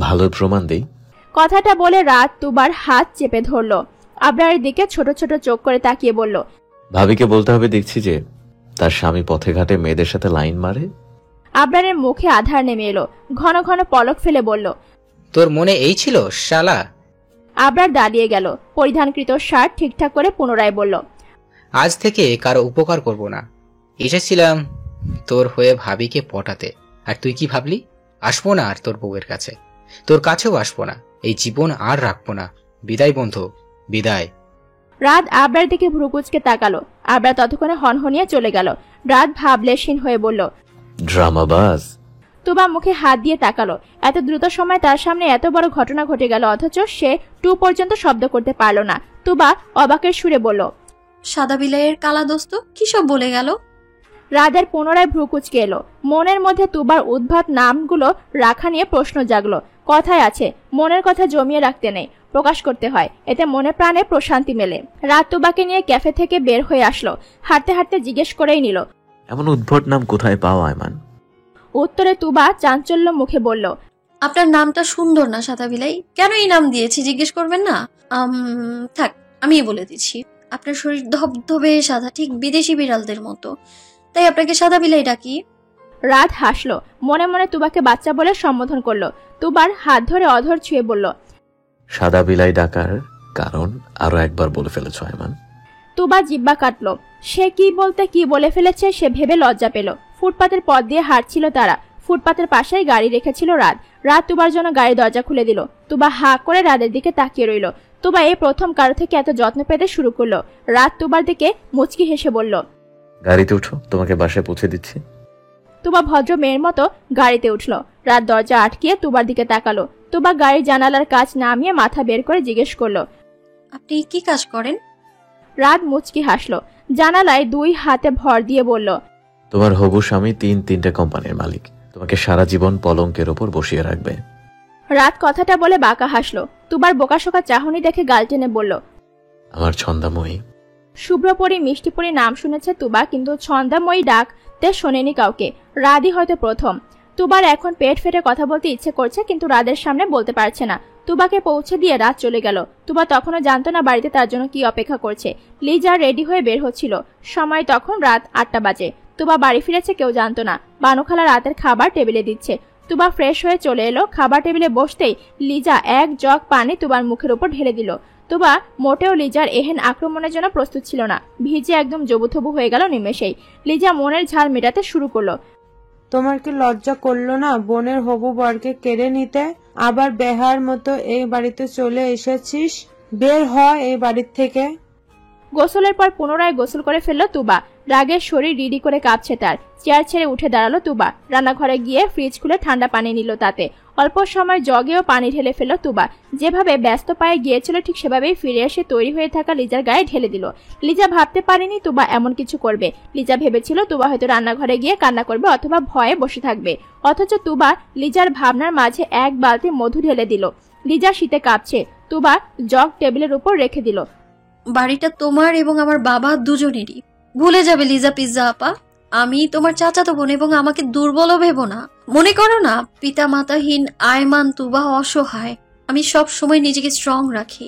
ভালোর প্রমাণ দেই। কথাটা বলে রাত তুবার হাত চেপে ধরলো। আবরারের দিকে ছোট ছোট চোখ করে তাকিয়ে বলল, ভাবিকে বলতে হবে দেখছি যে তার স্বামী পথে ঘাটে মেয়েদের সাথে লাইন মারে। আবরারের মুখে আধার নেমে এলো। ঘন ঘন পলক ফেলে বলল, তোর মনে এই ছিল শালা? আবরার দাঁড়িয়ে গেল। পরিধানকৃত শার্ট ঠিকঠাক করে পুনরায় বলল, আজ থেকে কারো উপকার করব না। এসেছিলাম তোর হয়ে ভাবিকে পটাতে, আর তুই কি ভাবলি? আসবো না আর তোর বউয়ের কাছে, তোর কাছেও আসবো না। এই জীবন আর রাখবো না। বিদায় বন্ধু, বিদায়। রাত আবরার দিকে ভ্রুকুচকে তাকালো। আবরা ততক্ষণে হনহনিয়ে চলে গেল। রাত ভাবলেশহীন হয়ে বলল, ড্রামাবাজ। তুবা মুখে হাত দিয়ে তাকালো। এত দ্রুত সময় তার সামনে এত বড় ঘটনা ঘটে গেল, অথচ সে টু পর্যন্ত শব্দ করতে পারল না। তুবা অবাকের সুরে বলল, সাদা বিলাইয়ের কালা দোস্ত কি সব বলে গেল? রাদের পুনরায় ভ্রুকুচকে এলো। মনের মধ্যে তুবার উদ্ভট নামগুলো রাখা নিয়ে প্রশ্ন জাগলো। কথায় আছে, মনের কথা জমিয়ে রাখতে নেই, প্রকাশ করতে হয়, এতে মনে প্রাণে প্রশান্তি মেলে। রাত তুবাকে নিয়ে ক্যাফে থেকে বের হয়ে আসলো। হাঁটতে হাঁটতে জিজ্ঞেস করেই নিল, এমন উদ্ভট নাম কোথায় পাও আয়মান? উত্তরে তুবা চাঞ্চল্য মুখে বলল, আপনার নামটা সুন্দর না সাদা বিলাই? কেন এই নাম দিয়েছি জিজ্ঞেস করবেন না? থাক, আমি বলে দিচ্ছি। আপনার শরীর ধবধবে সাদা, ঠিক বিদেশি বিড়ালদের মতো, তাই আপনাকে সাদা বিলাই ডাকি। রাত হাসলো। মনে মনে তুবাকে বাচ্চা বলে সম্বোধন করলো। তুবার হাত ধরে অধর ছুঁয়ে বলল, সাদা বিলাই ডাকার কারণ আরো একবার বলে ফেলেছ আয়মান। তুবা জিব্বা কাটলো। সে কি বলতে কি বলে ফেলেছে সে ভেবে লজ্জা পেল। ফুটপাতের পথ দিয়ে হাঁটছিল তারা। ফুটপাতের পাশেই গাড়ি রেখেছিল রাত। রাত তুবার জন্য গাড়ির দরজা খুলে দিল। তুবা হা করে রাদের দিকে তাকিয়ে রইল। তুবা এই প্রথম কারো থেকে এত যত্ন পেতে শুরু করলো। রাত তুবার দিকে মুচকি হেসে বলল, গাড়িতে উঠো, তোমাকে বাসায় পৌঁছে দিচ্ছি। তুবা ভদ্র মেয়ের মতো গাড়িতে উঠল। রাত দরজা আটকিয়ে তুবার দিকে তাকালো। তুবা গাড়ির জানালার কাচ নামিয়ে মাথা বের করে জিজ্ঞেস করলো, আপনি কি কাজ করেন? রাত মুচকি হাসলো। জানালায় 2 হাতে ভর দিয়ে বলল, তোমার হবু স্বামী 3-3টে কোম্পানির মালিক, তোমাকে সারা জীবন পলঙ্কের ওপর বসিয়ে রাখবে। রাত কথাটা বলে বাঁকা হাসলো। তুবার বোকাশোকা চাহনি দেখে গাল টেনে বলল, আমার ছন্দাময়ী। শুভ্রপরী মিষ্টিপরী নাম শুনেছে তুবা, কিন্তু ছন্দাময়ী ডাকতে শোনেনি কাউকে। রাতই হয়তো প্রথম। তুবার এখন পেট ফেটে কথা বলতে ইচ্ছে করছে, কিন্তু রাদের সামনে বলতে পারছে না। তুবাকে পৌঁছে দিয়ে রাত চলে গেল। তুবা তখনও জানতো না বাড়িতে তার জন্য কি অপেক্ষা করছে। লিজা রেডি হয়ে বের হচ্ছিল। সময় তখন রাত 8টা বাজে। তুবা বাড়ি ফিরেছে কেউ জানতো না। বানুখালা রাতের খাবার টেবিলে দিচ্ছে। তুবা ফ্রেশ হয়ে চলে এলো। খাবার টেবিলে বসতেই লিজা 1 জগ পানি তুবার মুখের উপর ঢেলে দিল। তুবা মোটেও লিজার এহেন আক্রমণের জন্য প্রস্তুত ছিল না। ভিজে একদম জবুথবু হয়ে গেল নিমেষেই। লিজা মনের ঝাল মেটাতে শুরু করলো, তোমার কি লজ্জা করলো না বোনের হবু বরকে কেড়ে নিতে? আবার বেহার মতো এই বাড়িতে চলে এসেছিস। বের হ এই বাড়ির থেকে। গোসলের পর পুনরায় গোসল করে ফেললো তুবা। রাগের শরীর রিডি করে কাঁপছে তার। চেয়ার ছেড়ে উঠে দাঁড়ালো তুবা। রান্নাঘরে গিয়ে ফ্রিজ খুলে ঠান্ডা পানি নিল। তাতে অল্প সময় জগেও পানি ঢেলে ফেললো তুবা। যেভাবে ব্যস্ত পায়ে গিয়েছিল ঠিক সেভাবেই ফিরে এসে তৈরি হয়ে থাকা লিজার গায়ে ঢেলে দিল। লিজা ভাবতে পারেনি তুবা এমন কিছু করবে। লিজা ভেবেছিল তুবা হয়তো রান্নাঘরে গিয়ে কান্না করবে অথবা ভয়ে বসে থাকবে। অথচ তুবা লিজার ভাবনার মাঝে 1 বালতি মধু ঢেলে দিল। লিজা শীতে কাঁপছে। তুবা জগ টেবিলের উপর রেখে দিল। বাড়িটা তোমার এবং আমার বাবা দুজনেরই। ভুলে যাবে লিজা পিজ্জা আপা, আমি তোমার চাচাতো বোন এবং আমাকে দুর্বলও ভেবো না। মনে করো না পিতা মাতাহীন আয়মান তুবা অসহায়। আমি সব সময় নিজেকে স্ট্রং রাখি।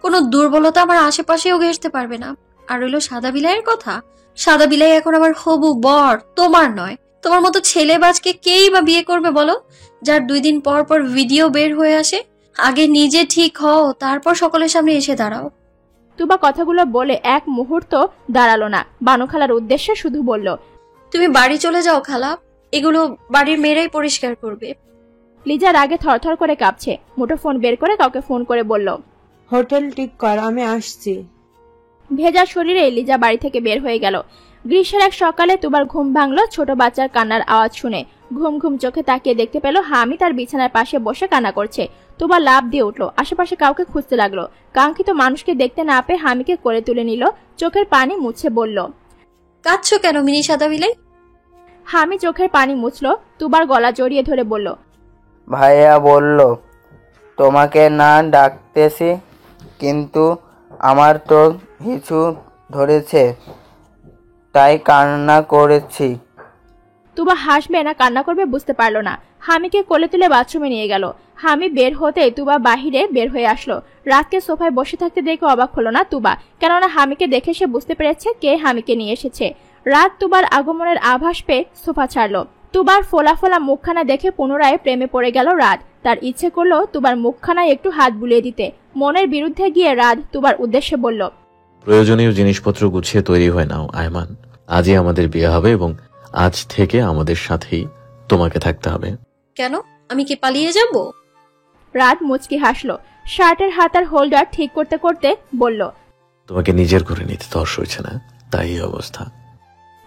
কোনো দুর্বলতা আমার আশেপাশেও ঘেঁষতে পারবে না। আর রইল সাদা বিলাইয়ের কথা, সাদা বিলাই এখন আমার হবু বর, তোমার নয়। তোমার মতো ছেলেবাজকে কেই বা বিয়ে করবে বলো, যার 2 দিন পর পর ভিডিও বের হয়ে আসে? আগে নিজে ঠিক হও, তারপর সকলের সামনে এসে দাঁড়াও। তুবা কথাগুলো বলে 1 মুহূর্ত দাঁড়ালো না। বানুখালার উদ্দেশ্যে শুধু বলল, তুমি বাড়ি চলে যাও খালা, এগুলো বাড়ির মেয়েরাই পরিষ্কার করবে। লিজা রাগে থরথর করে কাঁপছে। মুঠোফোন বের করে কাউকে ফোন করে বলল, হোটেল ঠিক কর, আমি আসছি। ভেজা শরীরে লিজা বাড়ি থেকে বের হয়ে গেল। গ্রীষ্মের এক সকালে তুবার ঘুম ভাঙলো ছোট বাচ্চার কান্নার আওয়াজ শুনে। ঘুম ঘুম চোখে তাকিয়ে দেখতে পেল হামি তার বিছানার পাশে বসে কান্না করছে। তুবা লাফ দিয়ে উঠলো। আশেপাশে কাউকে খুঁজতে লাগলো। কাঙ্ক্ষিত মানুষকে দেখতে না পেয়ে হামিকে কোলে তুলে নিল। চোখের পানি মুছে বলল, কাঁদছো কেন মিনি সাদা বিলাই? হামি চোখের পানি মুছলো। তুবার গলা জড়িয়ে ধরে বলল, ভাইয়া বলল তোমাকে না ডাকতেছি, কিন্তু আমার তো হিচু ধরেছে, তাই কান্না করেছি। তুবা হাসবে না কান্না করবে বুঝতে পারলো না। হামিকে কোলে তুলে বাথরুমে নিয়ে গেল। হামি বের হতেই তুবা বাহিরে বের হয়ে আসলো। রাতকে সোফায় বসে থাকতে দেখে অবাক হলো না তুবা, কেননা হামিকে দেখে সে বুঝতে পেরেছে কে হামিকে নিয়ে এসেছে। রাত তুবার আগমনের আভাস পেয়ে সোফা ছাড়লো। তুবার ফোলা ফোলা মুখখানা দেখে পুনরায় প্রেমে পড়ে গেল রাত। তার ইচ্ছে করলো তুবার মুখখানায় একটু হাত বুলিয়ে দিতে। মনের বিরুদ্ধে গিয়ে রাত তুবার উদ্দেশ্যে বলল, প্রয়োজনীয় জিনিসপত্র গুছিয়ে তৈরি হয়ে নাও আয়মান। আজই আমাদের বিয়ে হবে এবং আজ থেকে আমাদের সাথেই তোমাকে থাকতে হবে। কেন, আমি কি পালিয়ে যাব? রাত মুচকি হাসলো। শার্টের হাতার হোল্ডার ঠিক করতে করতে বলল, তোমাকে নিজের করে নিতে তর সইছে না, তাই এই অবস্থা।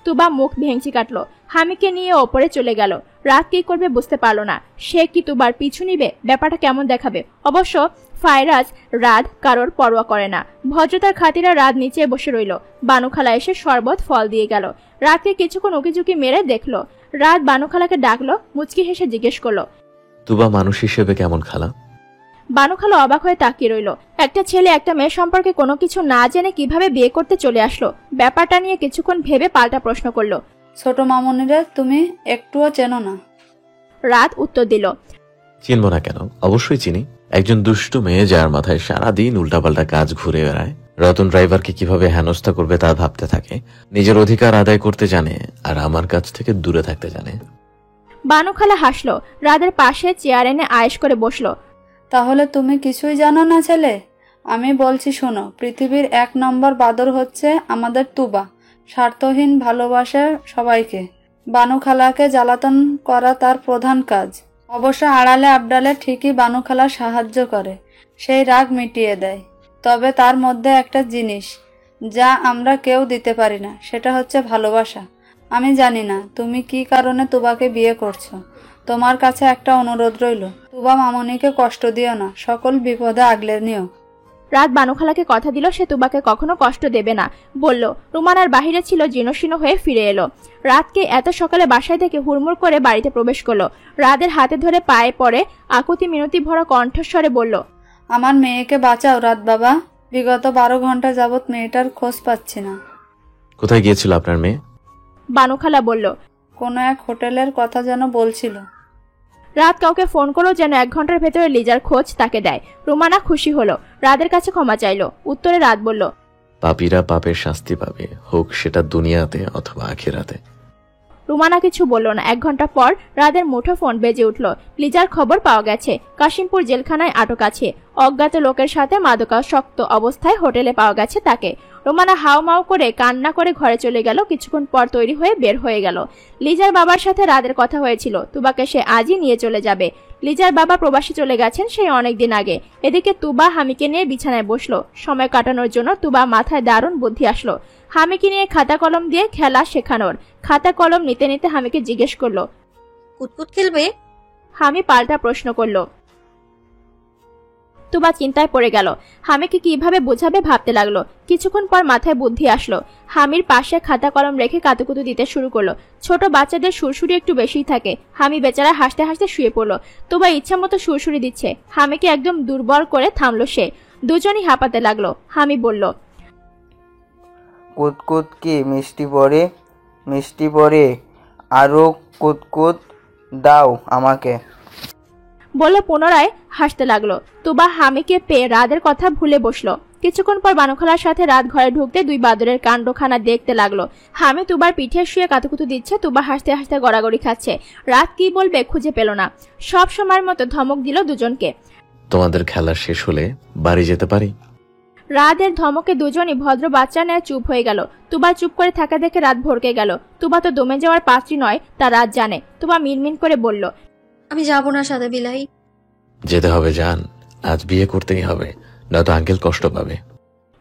তুবা মুখ ভেঙচি কাটলো। হামিকে নিয়ে ওপরে চলে গেল। রাত কি করবে বুঝতে পারলো না। সে কি তুবার পিছু নিবে? ব্যাপারটা কেমন দেখাবে? অবশ্য ফায়রাজ রাত কারোর পরোয়া করে না। ভদ্রতার খাতিরে রাত নিচে বসে রইল। বানুখালা এসে শরবত ফল দিয়ে গেল। রাতকে কিছুক্ষণ উকিঝুঁকি মেরে দেখলো। রাত বানুখালাকে ডাকলো। মুচকি হেসে জিজ্ঞেস করলো, তুবা মানুষ হিসেবে কেমন খালা? বানুখালা অবাক হয়ে তাকিয়ে রইল। একটা ছেলে একটা মেয়ে সম্পর্কে কোনো কিছু না জেনে কিভাবে বিয়ে করতে চলে আসলো? ব্যাপারটা নিয়ে কিছুক্ষণ ভেবে পাল্টা প্রশ্ন করলো, ছোট মামুনিরে তুমি একটুও চেনো না? রাত উত্তর দিল, চিনব না কেন, অবশ্যই চিনি। একজন দুষ্টু মেয়ে যার মাথায় সারাদিন উল্টাপাল্টা কাজ ঘুরে বেড়ায়, রতন ড্রাইভারকে কিভাবে হেনস্থা করবে তা ভাবতে থাকে, নিজের অধিকার আদায় করতে জানে আর আমার কাছ থেকে দূরে থাকতে জানে। বানুখালা হাসলো। রাতের পাশে চেয়ার এনে আয়েশ করে বসলো। তাহলে তুমি কিছুই জানো না ছেলে? আমি বলছি শোনো, পৃথিবীর 1 নম্বর বাদর হচ্ছে আমাদের তুবা। স্বার্থহীন ভালোবাসে সবাইকে, বানু খালাকে জ্বালাতন করা তার প্রধান কাজ। অবশ্য আড়ালে আবডালে ঠিকই বানু খালা সাহায্য করে, সেই রাগ মিটিয়ে দেয়। তবে তার মধ্যে একটা জিনিস যা আমরা কেউ দিতে পারি না, সেটা হচ্ছে ভালোবাসা। আমি জানি না তুমি কি কারণে তুবাকে বিয়ে করছো। তোমার কাছে একটা অনুরোধ রইল, তুবা মামনিকে কষ্ট দিও না, সকল বিপদে আগলে নিও। রাত বানুখালাকে কথা দিল সে তুবাকে কখনো কষ্ট দেবে না। বলল। রুমানার বাহিরে ছিল, জীর্ণশীর্ণ হয়ে ফিরে এলো। রাতকে এত সকালে বাসায় থেকে হুড়মুড় করে বাড়িতে প্রবেশ করলো। রাতের হাতে ধরে পায়ে পড়ে আকুতি মিনতি ভরা কণ্ঠস্বরে বলল, আমার মেয়েকে বাঁচাও রাত বাবা, বিগত 12 ঘন্টা যাবৎ মেয়েটার খোঁজ পাচ্ছি না। কোথায় গিয়েছিল আপনার মেয়ে? বানুখালা বলল। কোনো এক হোটেলের কথা যেন বলছিল। রাত কাউকে ফোন করো যেন 1 ঘন্টার ভেতরে লিজার খোঁজ তাকে দেয়। রুমানা খুশি হলো, রাতের কাছে ক্ষমা চাইলো। উত্তরে রাত বলল, পাপীরা পাপের শাস্তি পাবে, হোক সেটা দুনিয়াতে অথবা আখিরাতে। রুমানা কিছু বলল না। 1 ঘন্টা পর রাতের মুঠো ফোন বেজে উঠল। লিজার খবর পাওয়া গেছে, কাশিমপুর জেলখানায় আটক আছে। অজ্ঞাত লোকের সাথে মাদকাসক্ত অবস্থায় হোটেলে পাওয়া গেছে তাকে। রোমানা হাউমাউ করে কান্না করে ঘরে চলে গেল। কিছুক্ষণ পর তৈরি হয়ে বের হয়ে গেল। লিজার বাবার সাথে রাতের কথা হয়েছিল, তুবাকে সে আজই নিয়ে চলে যাবে। লিজার বাবা প্রবাসী চলে গেছেন সেই অনেকদিন আগে। এদিকে তুবা হামিকে নিয়ে বিছানায় বসলো। সময় কাটানোর জন্য তুবা মাথায় দারুণ বুদ্ধি আসলো। হামিকে নিয়ে খাতা কলম দিয়ে খেলা শেখানোর। খাতা কলম নিতে নিতে হামিকে জিজ্ঞেস করলো, কুতকুত খেলবে? হামি পাল্টা প্রশ্ন করলো। তুবা চিন্তায় পড়ে গেল। হামিকে কিভাবে বোঝাবে ভাবতে লাগলো। কিছুক্ষণ পর মাথায় বুদ্ধি আসলো। হামির পাশে খাতা কলম রেখে কাতুকুতু দিতে শুরু করলো। ছোট বাচ্চাদের সুরসুরি একটু বেশিই থাকে। হামি বেচারা হাসতে হাসতে শুয়ে পড়লো। তুবা ইচ্ছা মতো সুরসুরি দিচ্ছে। হামিকে একদম দুর্বল করে থামলো সে। দুজনই হাঁপাতে লাগলো। হামি বলল, কুতকুত কি মিষ্টি পড়ে? মিষ্টি পড়ে আরো কুতকুত দাও আমাকে। বলে পুনরায় হাসতে লাগলো। তুবা হামিকে পেয়ে রাতের কথা ভুলে বসলো। কিছুক্ষণ পর বানুখালার সাথে রাত ঘরে ঢুকতে দুই বাদরের কাণ্ডখানা দেখতে লাগলো। হামি তুবার পিঠে শুয়ে কাতুকুতু দিচ্ছে, তুবা হাসতে হাসতে গড়াগড়ি খাচ্ছে। রাত কি বলবে খুঁজে পেল না। সব সময়ের মতো ধমক দিল দুজনকে। তোমাদের খেলা শেষ হলে বাড়ি যেতে পারি? রাতের ধমকে দুজনই ভদ্র বাচ্চা নেয় চুপ হয়ে গেল। তুবা চুপ করে থাকা দেখে রাত ভরকে গেল। তুবা তো দমে যাওয়ার পাত্রী নয়, তা রাত জানে। তুবা মিনমিন করে বলল, আমি যাব না সাদা বিলাই। যেতে হবে জান, আজ বিয়ে করতেই হবে, নয়তো আঙ্কেল কষ্ট পাবে।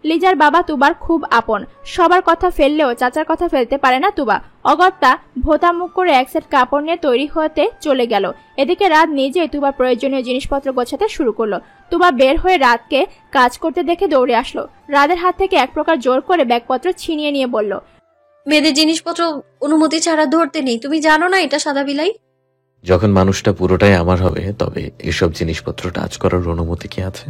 লিজার বাবা তুবার খুব আপন। সবার কথা ফেললেও চাচার কথা ফেলতে পারে না তুবা। অগত্যা ভোতা মুখ করে এক সেট কাপড় নিয়ে তৈরি হতে চলে গেল। এদিকে রাত নিজেই তুবার প্রয়োজনীয় জিনিসপত্র গোছাতে শুরু করলো। তুবা বের হয়ে রাতকে কাজ করতে দেখে দৌড়ে আসলো। রাতের হাত থেকে এক প্রকার জোর করে ব্যাগপত্র ছিনিয়ে নিয়ে বলল, মেয়েদের জিনিসপত্র অনুমতি ছাড়া ধরতে নেই, তুমি জানো না এটা সাদা বিলাই? যখন মানুষটা পুরোটাই আমার হবে, তবে এসব জিনিসপত্র টাচ করার অনুমতি কি আছে?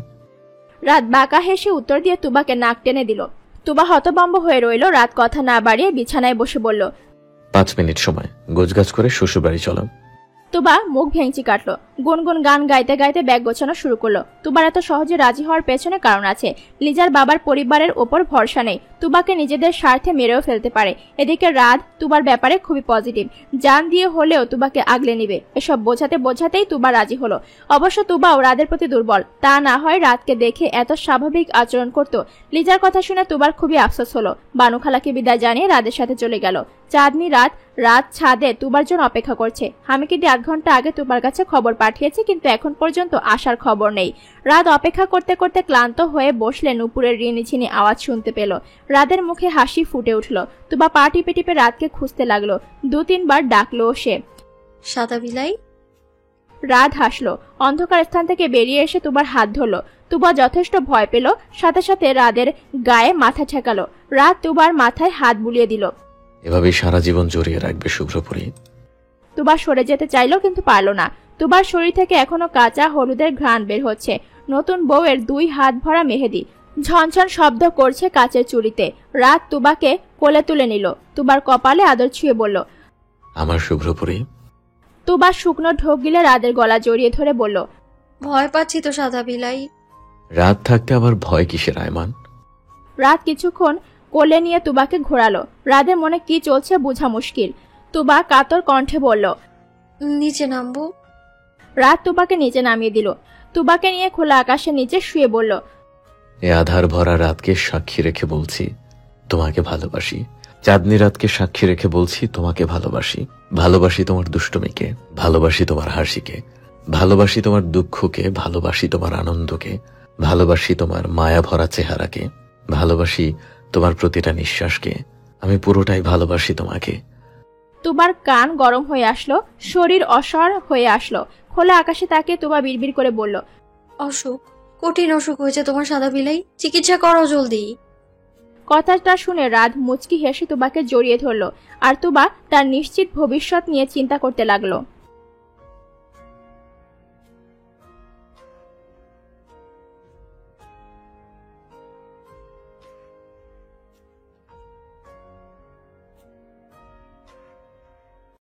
রাত বাঁকা হেসে উত্তর দিয়ে তুবাকে নাক টেনে দিল। তুবা হতভম্ব হয়ে রইল। রাত কথা না বাড়িয়ে বিছানায় বসে বলল, 5 মিনিট সময়, গোছগাছ করে শ্বশুর বাড়ি চলো। তুবা মুখ ভেঙচি কাটলো। গুনগুন গান গাইতে গাইতে ব্যাগ গোছানো শুরু করলো। তুবার এত সহজে রাজি হওয়ার পেছনে কারণ আছে। লিজার বাবার পরিবারের ওপর ভরসা নেই, তুবাকে নিজেদের স্বার্থে মেরেও ফেলতে পারে। এদিকে রাত তুবার ব্যাপারে খুবই পজিটিভ, জান দিয়ে হলেও তুবাকে আগলে নিবে। এসব বোঝাতে বোঝাতেই তুবা রাজি হলো। অবশ্য তুবাও রাতের প্রতি দুর্বল, তা না হয় রাতকে দেখে এত স্বাভাবিক আচরণ করত। লিজার কথা শুনে তুবার খুবই আফসোস হলো। বানুখালাকে বিদায় জানিয়ে রাতের সাথে চলে গেল। চাঁদনি রাত ছাদে তুবার জন্য অপেক্ষা করছে। হামিকে দিয়ে 8 ঘন্টা আগে তুবার কাছে খবর পাঠিয়েছে, কিন্তু এখন পর্যন্ত আসার খবর নেই। রাত অপেক্ষা করতে করতে ক্লান্ত হয়ে বসলে নুপুরের রিনিঝিনি আওয়াজ শুনতে পেল। রাতের মুখে হাসি ফুটে উঠল। তুবা পা টিপে টিপে রাতকে খুঁজতে লাগলো। 2-3 বার ডাকলো সে, সাদা বিলাই। রাত হাসলো। অন্ধকার স্থান থেকে বেরিয়ে এসে তুবার হাত ধরলো। তুবা যথেষ্ট ভয় পেল, সাথে সাথে রাতের গায়ে মাথা ঠেকালো। রাত তুবার মাথায় হাত বুলিয়ে দিল। এভাবেই সারা জীবন জড়িয়ে রাখবে শুভ্রপুরী। তুবা সরে যেতে চাইলো, কিন্তু পারল না। তুবার শরীর থেকে এখনো কাঁচা হলুদের ঘ্রাণ বের হচ্ছে। নতুন বউয়ের 2 হাত ভরা মেহেদি ঝনঝন শব্দ করছে কাচের চুড়িতে। রাত তুবাকে কোলে তুলে নিল। তুবার কপালে আদর ছুঁয়ে বলল, আমার শুভ্রপুরী। তুবা শুকনো ঢোক গিলে রাতের গলা জড়িয়ে ধরে বলল, ভয় পাচ্ছি তো সাদা বিলাই। রাত থাকতে আবার ভয় কিসের আয়মান? রাত কিছুক্ষণ কোলে নিয়ে তুবাকে ঘোরালো। রাতের মনে কি চলছে বোঝা মুশকিল। তুবা কাতর কণ্ঠে বলল, নিচে নামবো? রাত তুবাকে নিচে নামিয়ে দিল। তুবাকে নিয়ে খোলা আকাশের নিচে শুয়ে বলল, এ আধার ভরা রাতকে সাক্ষী রেখে বলছি, তোমাকে ভালোবাসি। চাঁদনি রাতকে সাক্ষী রেখে বলছি তোমাকে ভালোবাসি। ভালোবাসি তোমার দুষ্টুমিকে, ভালোবাসি তোমার হাসিকে, ভালোবাসি তোমার দুঃখকে, ভালোবাসি তোমার আনন্দকে, ভালোবাসি তোমার মায়া ভরা চেহারাকে, ভালোবাসি তোমার প্রতিটা নিঃশ্বাসকে। আমি পুরোটাই ভালোবাসি তোমাকে। তুবার কান গরম হয়ে আসলো, শরীর অসর হয়ে আসলো। খোলা আকাশে তাকে তুবা বিড়বিড় করে বলল, অসুখ, কঠিন অসুখ হয়েছে তোমার সাদা বিলাই, চিকিৎসা করো জলদি। কথাটা শুনে রাত মুচকি হেসে তুবাকে জড়িয়ে ধরল, আর তুবা তার নিশ্চিত ভবিষ্যৎ নিয়ে চিন্তা করতে লাগলো।